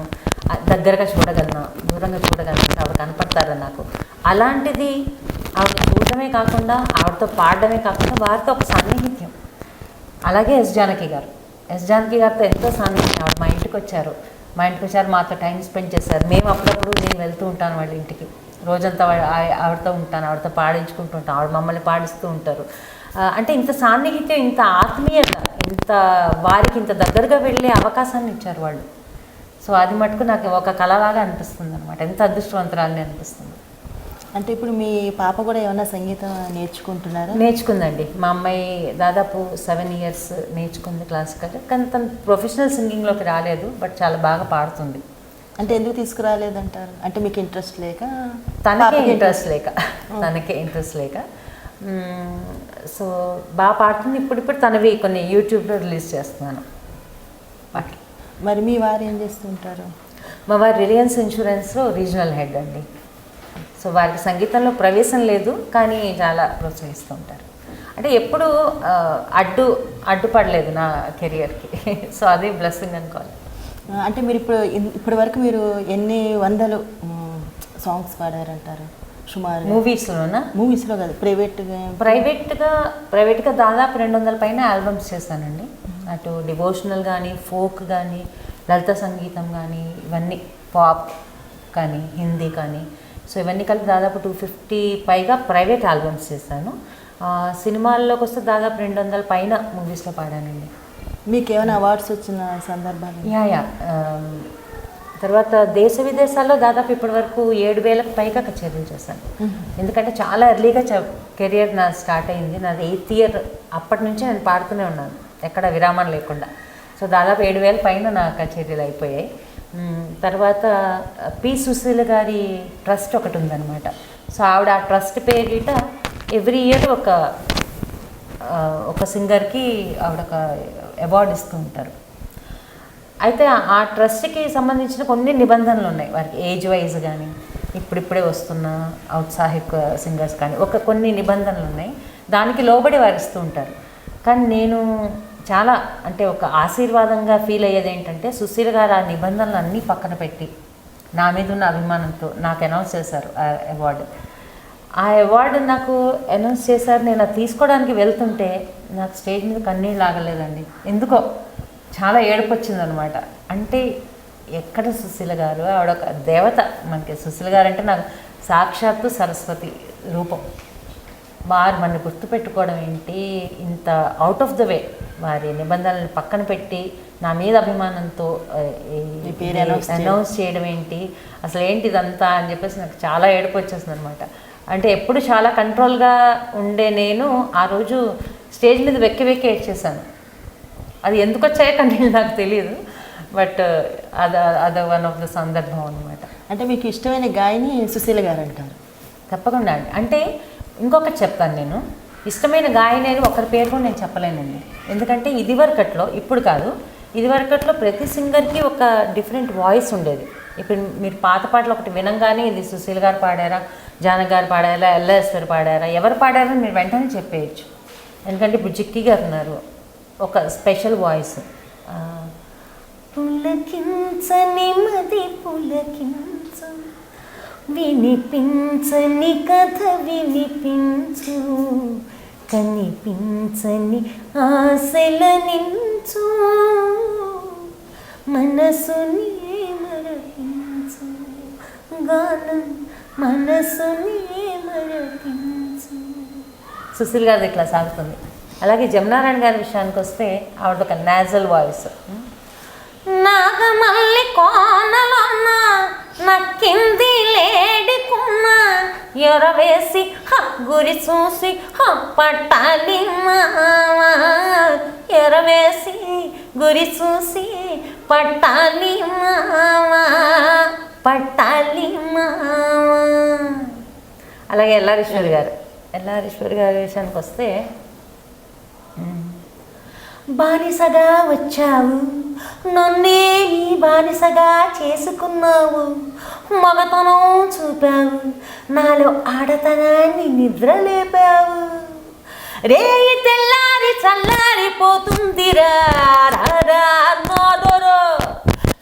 దగ్గరగా చూడగలనా, దూరంగా చూడగలనా, ఆవిడ కనపడతారా నాకు. అలాంటిది ఆవిడ చూడటమే కాకుండా ఆవిడతో పాడడమే కాకుండా వారితో ఒక సాన్నిహిత్యం. అలాగే ఎస్ జానకి గారితో ఎంతో సాన్నిహిత్యం. ఆవిడ మా ఇంటికి వచ్చారు, మాతో టైం స్పెండ్ చేశారు. మేము అప్పుడప్పుడు నేను వెళ్తూ ఉంటాను వాళ్ళ ఇంటికి, రోజంతా ఆవిడతో ఉంటాను, ఆవిడతో పాడించుకుంటూ ఉంటాను, ఆవిడ మమ్మల్ని పాడిస్తూ ఉంటారు. అంటే ఇంత సాన్నిహిత్యం, ఇంత ఆత్మీయత, ఇంత వారికి ఇంత దగ్గరగా వెళ్ళే అవకాశాన్ని ఇచ్చారు వాళ్ళు. సో అది మటుకు నాకు ఒక కళలాగా అనిపిస్తుంది అనమాట. ఎంత అదృష్టవంతురాలని అనిపిస్తుంది. అంటే ఇప్పుడు మీ పాప కూడా ఏమైనా సంగీతం నేర్చుకుంటున్నారా? నేర్చుకుందండి. మా అమ్మాయి దాదాపు 7 years నేర్చుకుంది క్లాసికల్. కానీ తను ప్రొఫెషనల్ సింగింగ్లోకి రాలేదు, బట్ చాలా బాగా పాడుతుంది. అంటే ఎందుకు తీసుకురాలేదంటారు? అంటే మీకు ఇంట్రెస్ట్ లేక? తనకే ఇంట్రెస్ట్ లేక సో బాగా పాడుతుంది. ఇప్పుడు తనవి కొన్ని యూట్యూబ్లో రిలీజ్ చేస్తున్నాను. మరి మీ వారు ఏం చేస్తుంటారు? మా వారు రిలయన్స్ ఇన్సూరెన్స్లో రీజనల్ హెడ్ అండి. సో వారికి సంగీతంలో ప్రవేశం లేదు, కానీ చాలా ప్రోత్సహిస్తూ ఉంటారు. అంటే ఎప్పుడు అడ్డుపడలేదు నా కెరియర్కి. సో అదే బ్లెస్సింగ్ అనుకోవాలి. అంటే మీరు ఇప్పటి వరకు మీరు ఎన్ని వందలు సాంగ్స్ పాడారంటారు సుమారు? మూవీస్లో కాదు, ప్రైవేట్గా దాదాపు 200 పైన ఆల్బమ్స్ చేశానండి. అటు డివోషనల్ కానీ, ఫోక్ కానీ, లలిత సంగీతం కానీ, ఇవన్నీ పాప్ కానీ, హిందీ కానీ, సో ఇవన్నీ కలిపి దాదాపు 250 పైగా ప్రైవేట్ ఆల్బమ్స్ చేశాను. సినిమాల్లోకి వస్తే దాదాపు 200 పైన మూవీస్లో పాడానండి. మీకు ఏమైనా అవార్డ్స్ వచ్చిన సందర్భాలు? యా. తర్వాత దేశ విదేశాల్లో దాదాపు ఇప్పటి వరకు 7,000కు పైగా కచేరీలు చేశాను. ఎందుకంటే చాలా ఎర్లీగా కెరియర్ నా స్టార్ట్ అయింది. నాది 8th year. అప్పటి నుంచి నేను పాడుతూనే ఉన్నాను, ఎక్కడ విరామం లేకుండా. సో దాదాపు 7,000 పైన నా కచేరీలు అయిపోయాయి. తర్వాత పి సుశీల గారి ట్రస్ట్ ఒకటి ఉందన్నమాట. సో ఆవిడ ఆ ట్రస్ట్ పేరిట ఎవ్రీ ఇయర్ ఒక సింగర్కి ఆవిడ ఒక అవార్డు ఇస్తూ ఉంటారు. అయితే ఆ ట్రస్ట్కి సంబంధించిన కొన్ని నిబంధనలు ఉన్నాయి వారికి, ఏజ్ వైజ్ కానీ, ఇప్పుడిప్పుడే వస్తున్న ఔత్సాహిక సింగర్స్ కానీ కొన్ని నిబంధనలు ఉన్నాయి. దానికి లోబడి వారు ఇస్తూ ఉంటారు. కానీ నేను చాలా అంటే ఒక ఆశీర్వాదంగా ఫీల్ అయ్యేది ఏంటంటే, సుశీల గారు ఆ నిబంధనలు అన్నీ పక్కన పెట్టి నా మీద ఉన్న అభిమానంతో నాకు అనౌన్స్ చేశారు ఆ అవార్డు నాకు అనౌన్స్ చేశారు. నేను అది తీసుకోవడానికి వెళ్తుంటే నాకు స్టేజ్ మీద కన్నీళ్ళు ఆగలేదండి. ఎందుకో చాలా ఏడుపు వచ్చిందనమాట. అంటే ఎక్కడ సుశీల గారు, ఆవిడ ఒక దేవత మనకి. సుశీల గారు అంటే నాకు సాక్షాత్తు సరస్వతి రూపం. వారు మన గుర్తుపెట్టుకోవడం ఏంటి, ఇంత అవుట్ ఆఫ్ ద వే వారి నిబంధనలను పక్కన పెట్టి నా మీద అభిమానంతో అనౌన్స్ చేయడం ఏంటి, అసలు ఏంటి ఇదంతా అని చెప్పేసి నాకు చాలా ఏడుపు వచ్చేసింది అనమాట. అంటే ఎప్పుడు చాలా కంట్రోల్గా ఉండే నేను ఆ రోజు స్టేజ్ మీద వెక్కి ఏడ్చేసాను. అది ఎందుకు వచ్చాయో కానీ నాకు తెలియదు, బట్ అది వన్ ఆఫ్ ద సందర్భం అనమాట. అంటే మీకు ఇష్టమైన గాయని సుశీల గారు అంటారు? తప్పకుండా అండి. అంటే ఇంకొకటి చెప్తాను, నేను ఇష్టమైన గాయని అని ఒకరి పేరు కూడా నేను చెప్పలేనండి. ఎందుకంటే ఇదివరకట్లో, ఇప్పుడు కాదు, ఇదివరకట్లో ప్రతి సింగర్కి ఒక డిఫరెంట్ వాయిస్ ఉండేది. ఇప్పుడు మీరు పాత పాటలు ఒకటి వినంగానే ఇది సుశీల గారు పాడారా, జానకి గారు పాడారా, ఎల్ఎస్ఆర్ పాడారా, ఎవరు పాడారని మీరు వెంటనే చెప్పేయచ్చు. ఎందుకంటే ఇప్పుడు జిక్కి గారు ఉన్నారు, ఒక స్పెషల్ వాయిస్. పులకించని మది పులకించు, వినిపించని కథ వినిపించు, కనిపించని ఆశల నించు, మనసుని మరపించు, గానం మనసుని మరపించు. సుశీల్ గారిది ఇట్లా సాగుతుంది. అలాగే జమునారాయణ గారి విషయానికి వస్తే ఆవిడ ఒక నేజల్ వాయిస్. నాగమల్లి కోనలోన నక్కింది లేడికున్న, ఎరవేసి గురి చూసి పట్టాలి గురి చూసి పట్టాలి మావా పట్టాలి మావా. అలాగే ఎల్లారీశ్వరి గారి విషయానికి వస్తే, బానిసగా వచ్చావు నన్నే నీ బానిసగా చేసుకున్నావు, మగతనం చూపావు నాలో ఆడతనాన్ని నిద్రలేపావు, రేయి తెల్లారి చల్లారిపోతుందిరా నాదొర,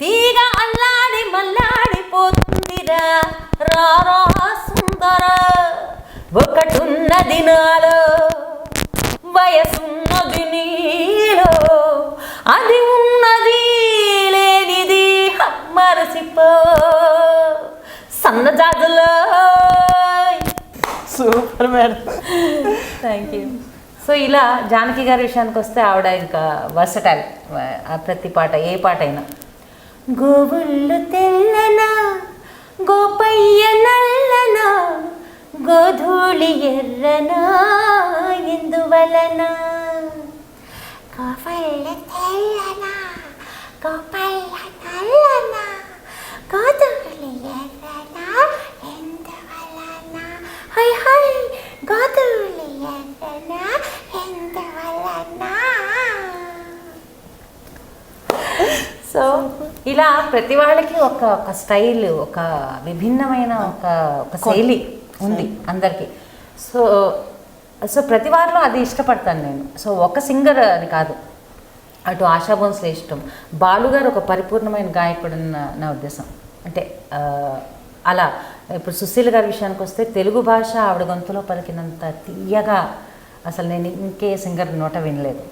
తీగ అల్లాడి మల్లాడిపోతుందిరా రారా సుందర, ఒకటున్నది నాలో వయసున్నది నీలో, అది ఉన్నది లేనిది మరసిపో సన్నజాజులో. Super madam, thank you. So ఇలా జానకి గారి విషయానికి వస్తే ఆవిడ ఇంకా వర్సటైల్, ప్రతి పాట ఏ పాట అయినా. గోవుళ్ళు తెల్లనా గోపయ్య నల్లనా గోధూళి ఎర్రనా ఎందువలన, గోవుళ్ళు తెల్లనా గోపయ్య నల్లనా గోధూళి ఎర్రనా ఎందువలన, హై హై గోధూళి ఎర్రనా ఎందువలన. సో ఇలా ప్రతి వాళ్ళకి ఒక స్టైల్, ఒక విభిన్నమైన ఒక శైలి ఉంది అందరికీ. సో సో ప్రతి వారిలో అది ఇష్టపడతాను నేను. సో ఒక సింగర్ అని కాదు, అటు ఆశా భోన్స్లే ఇష్టం, బాలుగారు ఒక పరిపూర్ణమైన గాయకుడు నా ఉద్దేశం. అంటే అలా ఇప్పుడు సుశీల్ గారి విషయానికి వస్తే తెలుగు భాష ఆవిడ గొంతులో పలికినంత తీయగా అసలు నేను ఇంకే సింగర్ నోట వినలేదు.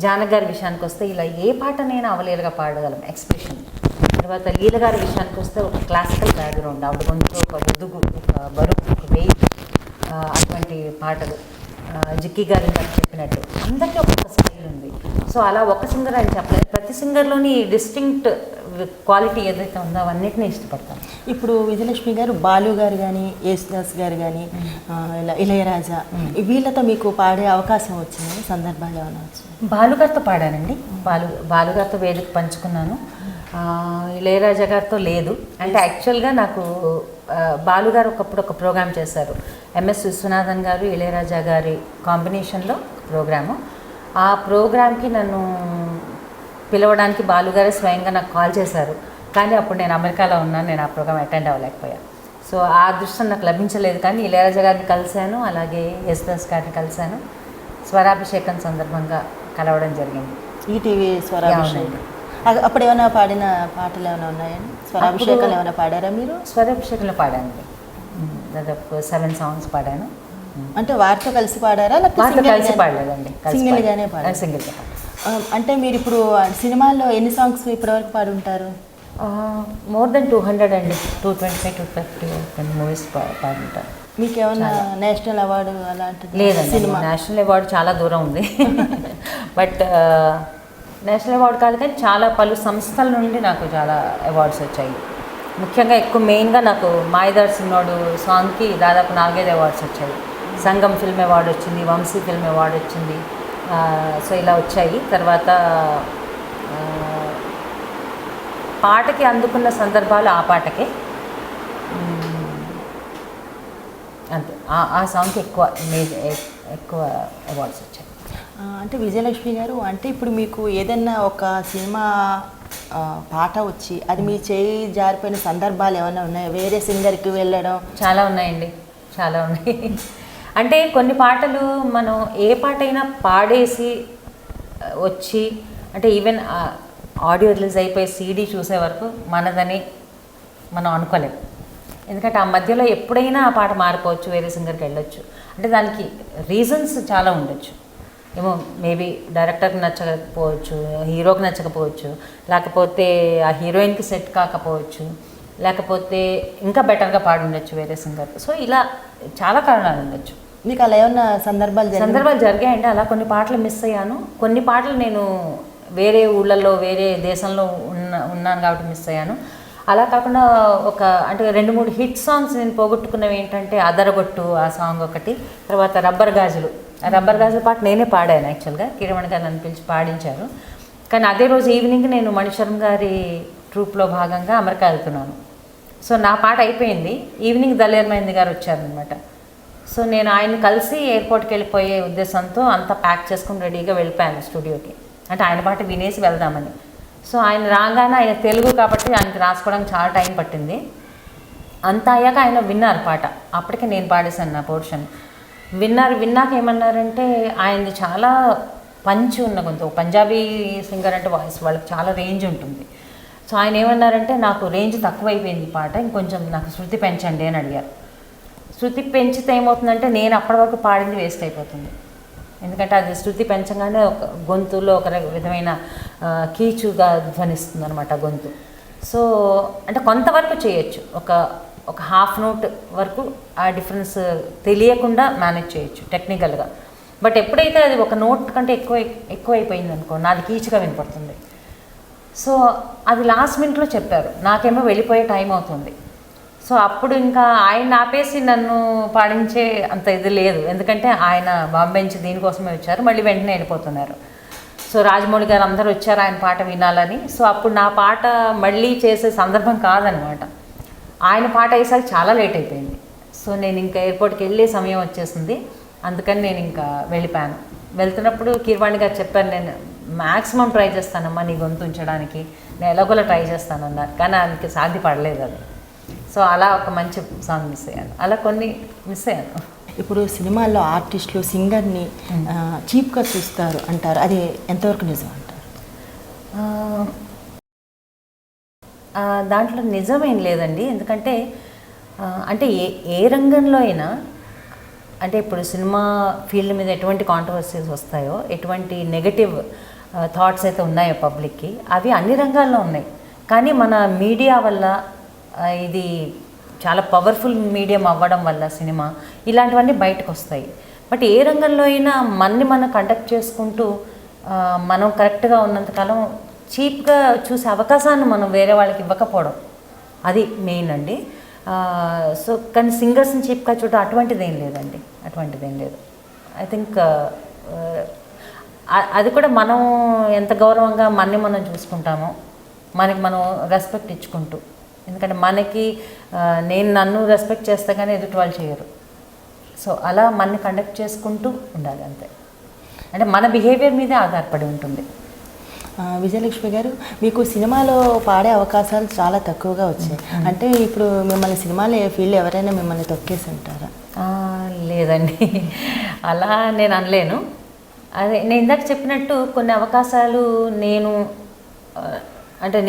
జానకి గారి విషయానికి వస్తే ఇలా ఏ పాటనైనా అవలీలగా పాడగలం, ఎక్స్ప్రెషన్. తర్వాత లీల గారి విషయానికి వస్తే ఒక క్లాసికల్ బ్యాక్గ్రౌండ్, ఆవిడ గొంతులో ఒక ఒదుగు, ఒక బరువు, ఒక వెయిట్, అటువంటి పాటలు. జిక్కి గారు చెప్పినట్టు అందరికీ ఒక్కొక్క స్టైల్ ఉంది. సో అలా ఒక సింగర్ అని చెప్పలేదు, ప్రతి సింగర్లోని డిస్టింక్ట్ క్వాలిటీ ఏదైతే ఉందో అవన్నిటిని ఇష్టపడతాను. ఇప్పుడు విజయలక్ష్మి గారు, బాలు గారు కానీ, యేసుదాస్ గారు కానీ, ఇళయరాజా, వీళ్ళతో మీకు పాడే అవకాశం వచ్చింది, సందర్భాలు ఏమైనా వచ్చింది? బాలుగారితో పాడానండి, బాలుగారితో వేదిక పంచుకున్నాను. ఇళయరాజా గారితో లేదు. అంటే యాక్చువల్గా నాకు బాలుగారు ఒకప్పుడు ఒక ప్రోగ్రామ్ చేశారు, ఎంఎస్ విశ్వనాథన్ గారు ఇళయరాజా గారి కాంబినేషన్లో ప్రోగ్రాము. ఆ ప్రోగ్రామ్కి నన్ను పిలవడానికి బాలుగారే స్వయంగా నాకు కాల్ చేశారు. కానీ అప్పుడు నేను అమెరికాలో ఉన్నాను, నేను ఆ ప్రోగ్రామ్ అటెండ్ అవ్వలేకపోయాను. సో ఆ అదృష్టం నాకు లభించలేదు. కానీ ఇళయరాజా గారిని కలిశాను, అలాగే యేసుదాస్ గారిని కలిశాను. స్వరాభిషేకం సందర్భంగా కలవడం జరిగింది. ఈటీవీ స్వరాభిషేకం అప్పుడు ఏమైనా పాడిన పాటలు ఏమైనా ఉన్నాయండి? స్వరాభిషేకాలు ఏమైనా పాడారా మీరు? స్వరాభిషేకంలో పాడానండి, దాదాపు 7 సాంగ్స్ పాడాను. అంటే వారితో కలిసి పాడారా, వారితో కలిసి పాడలేదండి, సింగిల్గానే పాడారు? సింగిల్గా. అంటే మీరు ఇప్పుడు సినిమాల్లో ఎన్ని సాంగ్స్ ఇప్పటివరకు పాడుంటారు? మోర్ దెన్ 200 అండి, 225-250 మూవీస్ పాడుంటారు. మీకు ఏమైనా నేషనల్ అవార్డు అలాంటిది? లేదండి, సినిమా నేషనల్ అవార్డు చాలా దూరం ఉంది. బట్ నేషనల్ అవార్డు కాదు, కానీ చాలా పలు సంస్థల నుండి నాకు చాలా అవార్డ్స్ వచ్చాయి. ముఖ్యంగా ఎక్కువ మెయిన్గా నాకు మాయదార్ సిన్నోడు సాంగ్కి దాదాపు 4-5 అవార్డ్స్ వచ్చాయి. సంగం ఫిల్మ్ అవార్డు వచ్చింది, వంశీ ఫిల్మ్ అవార్డు వచ్చింది. సో ఇలా వచ్చాయి. తర్వాత పాటకి అందుకున్న సందర్భాలు ఆ పాటకే, అంతే. ఆ సాంగ్కి ఎక్కువ అవార్డ్స్ వచ్చాయి. అంటే విజయలక్ష్మి గారు, అంటే ఇప్పుడు మీకు ఏదైనా ఒక సినిమా పాట వచ్చి అది మీ చేయి జారిపోయిన సందర్భాలు ఏమైనా ఉన్నాయా? వేరే సింగర్కి వెళ్ళడం? చాలా ఉన్నాయండి, చాలా ఉన్నాయి. అంటే కొన్ని పాటలు మనం ఏ పాట అయినా పాడేసి వచ్చి, అంటే ఈవెన్ ఆడియో రిలీజ్ అయిపోయి సీడీ చూసే వరకు మనదని మనం అనుకోలేము. ఎందుకంటే ఆ మధ్యలో ఎప్పుడైనా ఆ పాట మారిపోవచ్చు, వేరే సింగర్కి వెళ్ళొచ్చు. అంటే దానికి రీజన్స్ చాలా ఉండొచ్చు. ఏమో మేబీ డైరెక్టర్కి నచ్చకపోవచ్చు, హీరోకి నచ్చకపోవచ్చు, లేకపోతే ఆ హీరోయిన్కి సెట్ కాకపోవచ్చు, లేకపోతే ఇంకా బెటర్గా పాడి ఉండొచ్చు వేరే సింగర్. సో ఇలా చాలా కారణాలు ఉండొచ్చు. మీకు అలా ఏమన్నా సందర్భాలు జరిగాయంటే అలా కొన్ని పాటలు మిస్ అయ్యాను. కొన్ని పాటలు నేను వేరే ఊళ్ళల్లో, వేరే దేశంలో ఉన్నాను కాబట్టి మిస్ అయ్యాను. అలా కాకుండా అంటే 2-3 హిట్ సాంగ్స్ నేను పోగొట్టుకున్నవి ఏంటంటే అదరగొట్టు ఆ సాంగ్ ఒకటి, తర్వాత రబ్బర్ గాజులు పాట నేనే పాడాను యాక్చువల్గా. కిరమణి గారు నన్ను పిలిచి పాడించారు. కానీ అదే రోజు ఈవినింగ్ నేను మణిశర్మ గారి ట్రూప్లో భాగంగా అమెరికా వెళ్తున్నాను. సో నా పాట అయిపోయింది, ఈవినింగ్ దలేర్ మెహందీ గారు వచ్చారనమాట. సో నేను ఆయన్ని కలిసి ఎయిర్పోర్ట్కి వెళ్ళిపోయే ఉద్దేశంతో అంతా ప్యాక్ చేసుకుని రెడీగా వెళ్ళిపోయాను స్టూడియోకి. అంటే ఆయన పాట వినేసి వెళ్దామని. సో ఆయన రాగానే, ఆయన తెలుగు కాబట్టి ఆయనకి రాసుకోవడానికి చాలా టైం పట్టింది. అంతా అయ్యాక ఆయన విన్నారు పాట, అప్పటికే నేను పాడేశాను నా పోర్షన్. విన్నాక ఏమన్నారంటే, ఆయనది చాలా పంచి ఉన్న గొంతు, పంజాబీ సింగర్ అంటే వాయిస్ వాళ్ళకి చాలా రేంజ్ ఉంటుంది. సో ఆయన ఏమన్నారంటే, నాకు రేంజ్ తక్కువైపోయింది పాట, ఇంకొంచెం నాకు శృతి పెంచండి అని అడిగారు. శృతి పెంచితే ఏమవుతుందంటే, నేను అప్పటి వరకు పాడింది వేస్ట్ అయిపోతుంది. ఎందుకంటే అది శృతి పెంచగానే ఒక గొంతులో ఒక విధమైన కీచుగా ధ్వనిస్తుంది అనమాట గొంతు. సో అంటే కొంతవరకు చేయొచ్చు, ఒక హాఫ్ నోట్ వరకు ఆ డిఫరెన్స్ తెలియకుండా మేనేజ్ చేయొచ్చు టెక్నికల్గా. బట్ ఎప్పుడైతే అది ఒక నోట్ కంటే ఎక్కువైపోయింది అనుకో, నాది కీచుగా వినపడుతుంది. సో అది లాస్ట్ మినిట్లో చెప్పారు, నాకేమో వెళ్ళిపోయే టైం అవుతుంది. సో అప్పుడు ఇంకా ఆయన ఆపేసి నన్ను పాడించే అంత ఇది లేదు, ఎందుకంటే ఆయన బాంబే నుంచి దీనికోసమే వచ్చారు, మళ్ళీ వెంటనే వెళ్ళిపోతున్నారు. సో రాజమౌళి గారు అందరూ వచ్చారు ఆయన పాట వినాలని. సో అప్పుడు నా పాట మళ్ళీ చేసే సందర్భం కాదనమాట. ఆయన పాట అయ్యేసరికి చాలా లేట్ అయిపోయింది. సో నేను ఇంకా ఎయిర్పోర్ట్కి వెళ్ళే సమయం వచ్చేసింది, అందుకని నేను ఇంకా వెళ్ళిపోయాను. వెళ్తున్నప్పుడు కీరవాణి గారు చెప్పారు, నేను మ్యాక్సిమం ట్రై చేస్తానమ్మా నీ గొంతు ఉంచడానికి, నేను ఎలాగోలా ట్రై చేస్తానన్నారు. కానీ ఆయనకి సాధ్యపడలేదు అది. సో అలా ఒక మంచి సాంగ్ మిస్ అయ్యాను, అలా కొన్ని మిస్ అయ్యాను. ఇప్పుడు సినిమాల్లో ఆర్టిస్టులు సింగర్ని చీప్గా చూస్తారు అంటారు, అది ఎంతవరకు నిజం అంటారు? దాంట్లో నిజమేం లేదండి. ఎందుకంటే అంటే ఏ రంగంలో అయినా, అంటే ఇప్పుడు సినిమా ఫీల్డ్ మీద ఎటువంటి కాంట్రవర్సీస్ వస్తాయో, ఎటువంటి నెగటివ్ థాట్స్ అయితే ఉన్నాయో పబ్లిక్కి, అవి అన్ని రంగాల్లో ఉన్నాయి. కానీ మన మీడియా వల్ల, ఇది చాలా పవర్ఫుల్ మీడియం అవ్వడం వల్ల సినిమా ఇలాంటివన్నీ బయటకు వస్తాయి. బట్ ఏ రంగంలో అయినా మనం కండక్ట్ చేసుకుంటూ మనం కరెక్ట్గా ఉన్నంతకాలం చీప్గా చూసే అవకాశాన్ని మనం వేరే వాళ్ళకి ఇవ్వకపోవడం, అది మెయిన్ అండి. సో కానీ సింగర్స్ని చీప్గా చూడటం అటువంటిదేం లేదండి, అటువంటిదేం లేదు. ఐ థింక్ అది కూడా మనం ఎంత గౌరవంగా మనం చూసుకుంటామో, మనకి మనం రెస్పెక్ట్ ఇచ్చుకుంటూ, ఎందుకంటే నేను నన్ను రెస్పెక్ట్ చేస్తా కానీ ఎదుటి వాళ్ళు చేయరు. సో అలా మనని కండక్ట్ చేసుకుంటూ ఉండాలి అంతే. అంటే మన బిహేవియర్ మీదే ఆధారపడి ఉంటుంది. విజయలక్ష్మి గారు, మీకు సినిమాలో పాడే అవకాశాలు చాలా తక్కువగా వచ్చాయి. అంటే ఇప్పుడు మిమ్మల్ని సినిమాలో ఫీల్డ్ ఎవరైనా మిమ్మల్ని తొక్కేసి ఉంటారా? లేదండి, అలా నేను అనలేను. అదే నేను ఇందాక చెప్పినట్టు కొన్ని అవకాశాలు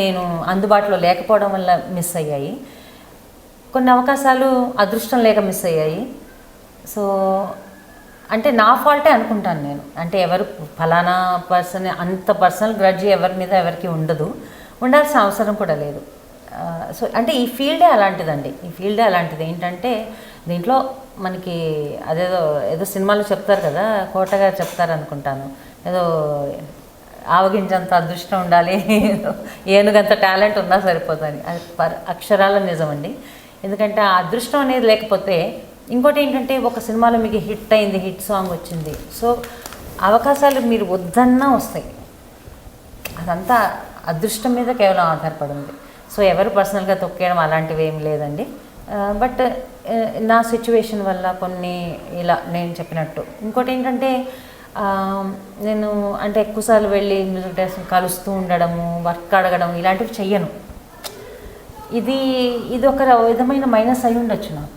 నేను అందుబాటులో లేకపోవడం వల్ల మిస్ అయ్యాయి. కొన్ని అవకాశాలు అదృష్టం లేక మిస్ అయ్యాయి. సో అంటే నా ఫాల్టే అనుకుంటాను నేను. అంటే ఎవరు ఫలానా పర్సన్, అంత పర్సనల్ గ్రడ్జ్ ఎవరి మీద ఎవరికి ఉండదు, ఉండాల్సిన అవసరం కూడా లేదు. సో అంటే ఈ ఫీల్డే అలాంటిదండి, ఈ ఫీల్డే అలాంటిది. ఏంటంటే దీంట్లో మనకి ఏదో సినిమాలో చెప్తారు కదా, కోటగారు చెప్తారు అనుకుంటాను, ఏదో ఆవగించంత అదృష్టం ఉండాలి, ఏనుగంత టాలెంట్ ఉన్నా సరిపోతుంది. అది అక్షరాల నిజమండి. ఎందుకంటే ఆ అదృష్టం అనేది లేకపోతే, ఇంకోటి ఏంటంటే ఒక సినిమాలో మీకు హిట్ అయింది, హిట్ సాంగ్ వచ్చింది, సో అవకాశాలు మీరు వద్దన్నా వస్తాయి. అదంతా అదృష్టం మీద కేవలం ఆధారపడి ఉంది. సో ఎవరు పర్సనల్గా తొక్కేయడం అలాంటివి ఏం లేదండి. బట్ నా సిచ్యువేషన్ వల్ల కొన్ని ఇలా నేను చెప్పినట్టు. ఇంకోటి ఏంటంటే నేను అంటే ఎక్కువసార్లు వెళ్ళి మ్యూజిక్ డైరెక్టర్ కలుస్తూ ఉండడము, వర్క్ అడగడం, ఇలాంటివి చెయ్యను. ఇది ఒక విధమైన మైనస్ అయి ఉండొచ్చు నాకు,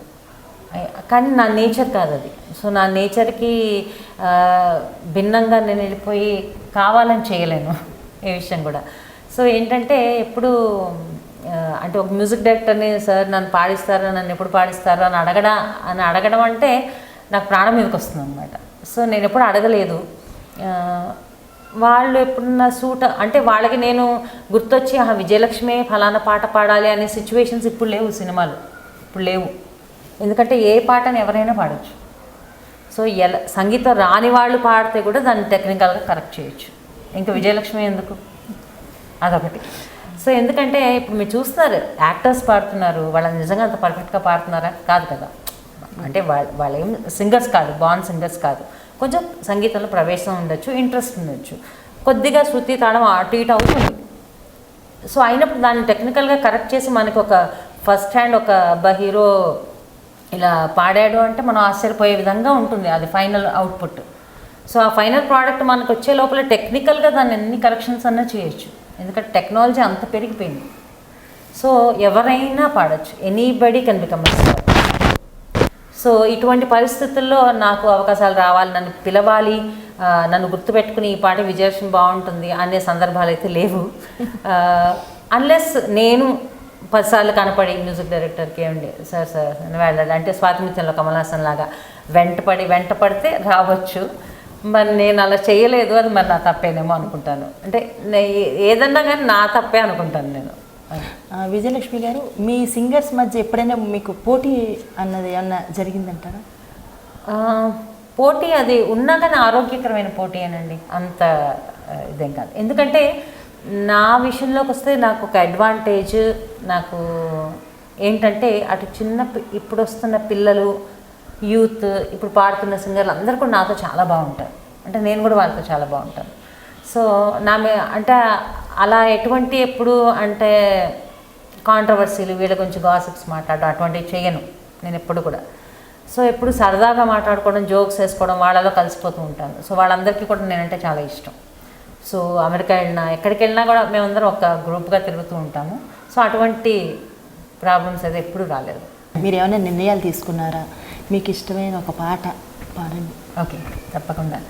కానీ నా నేచర్ కాదు అది. సో నా నేచర్కి భిన్నంగా నేను వెళ్ళిపోయి కావాలని చేయలేను ఏ విషయం కూడా. సో ఏంటంటే ఎప్పుడు అంటే ఒక మ్యూజిక్ డైరెక్టర్ని, సార్ నన్ను పాడిస్తారా, నన్ను ఎప్పుడు పాడిస్తారా అని అడగడం అంటే నాకు ప్రాణం మీదకి వస్తుంది అనమాట. సో నేను ఎప్పుడు అడగలేదు. వాళ్ళు ఎప్పుడున్న అంటే వాళ్ళకి నేను గుర్తొచ్చి విజయలక్ష్మి ఫలానా పాట పాడాలి అనే సిచ్యువేషన్స్ ఇప్పుడు లేవు, సినిమాలు ఇప్పుడు లేవు. ఎందుకంటే ఏ పాటని ఎవరైనా పాడచ్చు. సో సంగీతం రాని వాళ్ళు పాడితే కూడా దాన్ని టెక్నికల్గా కరెక్ట్ చేయొచ్చు. ఇంకా విజయలక్ష్మి ఎందుకు, అదొకటి. సో ఎందుకంటే ఇప్పుడు మీరు చూస్తున్నారు, యాక్టర్స్ పాడుతున్నారు, వాళ్ళని నిజంగా అంత పర్ఫెక్ట్గా పాడుతున్నారా? కాదు కదా. అంటే వాళ్ళు ఏం సింగర్స్ కాదు, బాన్ సింగర్స్ కాదు, కొంచెం సంగీతంలో ప్రవేశం ఉండొచ్చు, ఇంట్రెస్ట్ ఉండొచ్చు. కొద్దిగా శృతి తాళం అటు ఇటు అవుతుంది. సో అయినప్పుడు దాన్ని టెక్నికల్గా కరెక్ట్ చేసి మనకి ఒక ఫస్ట్ హ్యాండ్ ఒక హీరో ఇలా పాడాడు అంటే మనం ఆశ్చర్యపోయే విధంగా ఉంటుంది అది ఫైనల్ అవుట్పుట్. సో ఆ ఫైనల్ ప్రోడక్ట్ మనకు వచ్చే లోపల టెక్నికల్గా దాన్ని ఎన్ని కరెక్షన్స్ అన్నా చేయొచ్చు, ఎందుకంటే టెక్నాలజీ అంత పెరిగిపోయింది. సో ఎవరైనా పాడొచ్చు, anybody can become a star. So ఇటువంటి పరిస్థితుల్లో నాకు అవకాశాలు రావాలి, నన్ను పిలవాలి, నన్ను గుర్తుపెట్టుకుని ఈ పాట విజయలక్ష్మి బాగుంటుంది అనే సందర్భాలు అయితే లేవు. అన్లెస్ నేను 10 సార్లు కనపడి మ్యూజిక్ డైరెక్టర్కి ఏమండి సార్ అని వెళ్ళాలి అంటే స్వాతిమిత్యంలో కమల్ హాసన్ లాగా వెంట పడితే రావచ్చు. మరి నేను అలా చేయలేదు, అది మరి నా తప్పేనేమో అనుకుంటాను. అంటే ఏదన్నా కానీ నా తప్పే అనుకుంటాను నేను. విజయలక్ష్మి గారు, మీ సింగర్స్ మధ్య ఎప్పుడైనా మీకు పోటీ అన్నది ఏమన్నా జరిగిందంటారా? పోటీ అది ఉన్నా కానీ ఆరోగ్యకరమైన పోటీయేనండి, అంత ఇదేం కాదు. ఎందుకంటే నా విషయంలోకి వస్తే నాకు ఒక అడ్వాంటేజ్ నాకు ఏంటంటే అటు ఇప్పుడు వస్తున్న పిల్లలు, యూత్, ఇప్పుడు పాడుతున్న సింగర్లు అందరూ కూడా నాతో చాలా బాగుంటారు. అంటే నేను కూడా వాళ్ళతో చాలా బాగుంటాను. సో అంటే అలా ఎటువంటి ఎప్పుడు అంటే కాంట్రవర్సీలు వీళ్ళ గురించి గాసిప్స్ మాట్లాడడం అటువంటివి చేయను నేను ఎప్పుడు కూడా. సో ఎప్పుడు సరదాగా మాట్లాడుకోవడం, జోక్స్ వేసుకోవడం, వాళ్ళలో కలిసిపోతూ ఉంటాను. సో వాళ్ళందరికీ కూడా నేనంటే చాలా ఇష్టం. సో అమెరికా వెళ్ళినా ఎక్కడికి వెళ్ళినా కూడా మేమందరం ఒక గ్రూప్గా తిరుగుతూ ఉంటాము. సో అటువంటి ప్రాబ్లమ్స్ అయితే ఎప్పుడూ రాలేదు. మీరు ఏమైనా నిర్ణయాలు తీసుకున్నారా? మీకు ఇష్టమైన ఒక పాట పాడండి. ఓకే, తప్పకుండా.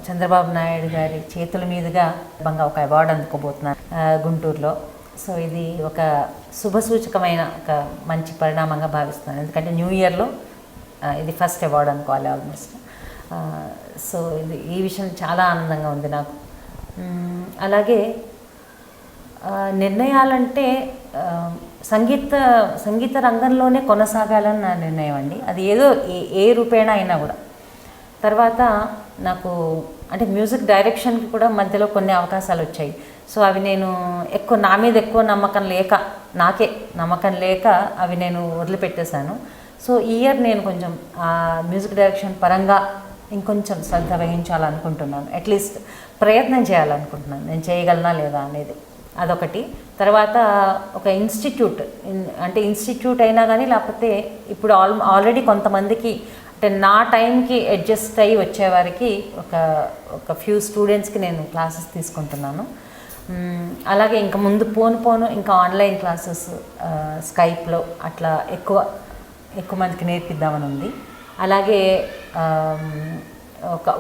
చంద్రబాబు నాయుడు గారి చేతుల మీదుగా ఒక అవార్డు అందుకోబోతున్నాను గుంటూరులో. సో ఇది ఒక శుభసూచకమైన ఒక మంచి పరిణామంగా భావిస్తున్నాను. ఎందుకంటే న్యూ ఇయర్లో ఇది ఫస్ట్ అవార్డు అనుకోవాలి ఆల్మోస్ట్. సో ఈ విషయం చాలా ఆనందంగా ఉంది నాకు. అలాగే నిర్ణయాలంటే సంగీత రంగంలోనే కొనసాగాలని నా నిర్ణయం అండి. అది ఏదో ఏ రూపేణా అయినా కూడా. తర్వాత నాకు అంటే మ్యూజిక్ డైరెక్షన్కి కూడా మధ్యలో కొన్ని అవకాశాలు వచ్చాయి. సో అవి నేను నా మీద ఎక్కువ నాకే నమ్మకం లేక అవి నేను వదిలిపెట్టేశాను. సో ఈ ఇయర్ నేను కొంచెం మ్యూజిక్ డైరెక్షన్ పరంగా ఇంకొంచెం శ్రద్ధ వహించాలనుకుంటున్నాను. అట్లీస్ట్ ప్రయత్నం చేయాలనుకుంటున్నాను, నేను చేయగలనా లేదా అనేది. అదొకటి. తర్వాత ఒక ఇన్స్టిట్యూట్ అయినా కానీ లేకపోతే ఇప్పుడు ఆల్రెడీ కొంతమందికి అంటే నా టైంకి అడ్జస్ట్ అయ్యి వచ్చేవారికి ఒక ఫ్యూ స్టూడెంట్స్కి నేను క్లాసెస్ తీసుకుంటున్నాను. అలాగే ఇంకా ముందు పోను ఇంకా ఆన్లైన్ క్లాసెస్ స్కైప్లో అట్లా ఎక్కువ మందికి నేర్పిద్దామని ఉంది. అలాగే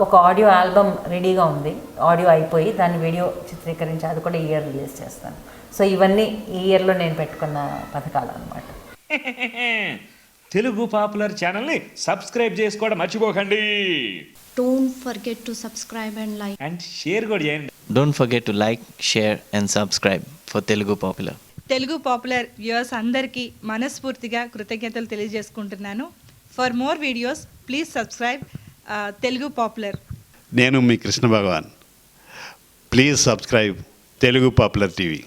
ఒక ఆడియో ఆల్బమ్ రెడీగా ఉంది, ఆడియో అయిపోయి దాన్ని వీడియో చిత్రీకరించి అది కూడా ఈ ఇయర్ రిలీజ్ చేస్తాను. సో ఇవన్నీ ఈ ఇయర్లో నేను పెట్టుకున్న పథకాలు అన్నమాట. తెలుగు పాపులర్ ఛానల్ని సబ్స్క్రైబ్ చేసుకోవడం మర్చిపోకండి. Don't forget to subscribe and like. And share కూడా చేయండి. Don't forget to like, share and subscribe for Telugu Popular. Telugu popular viewers అందరికీ మనస్ఫూర్తిగా కృతజ్ఞతలు తెలియజేసుకుంటున్నాను. For more videos please subscribe Telugu popular. నేను మీ కృష్ణ భగవాన్. Please subscribe Telugu popular TV.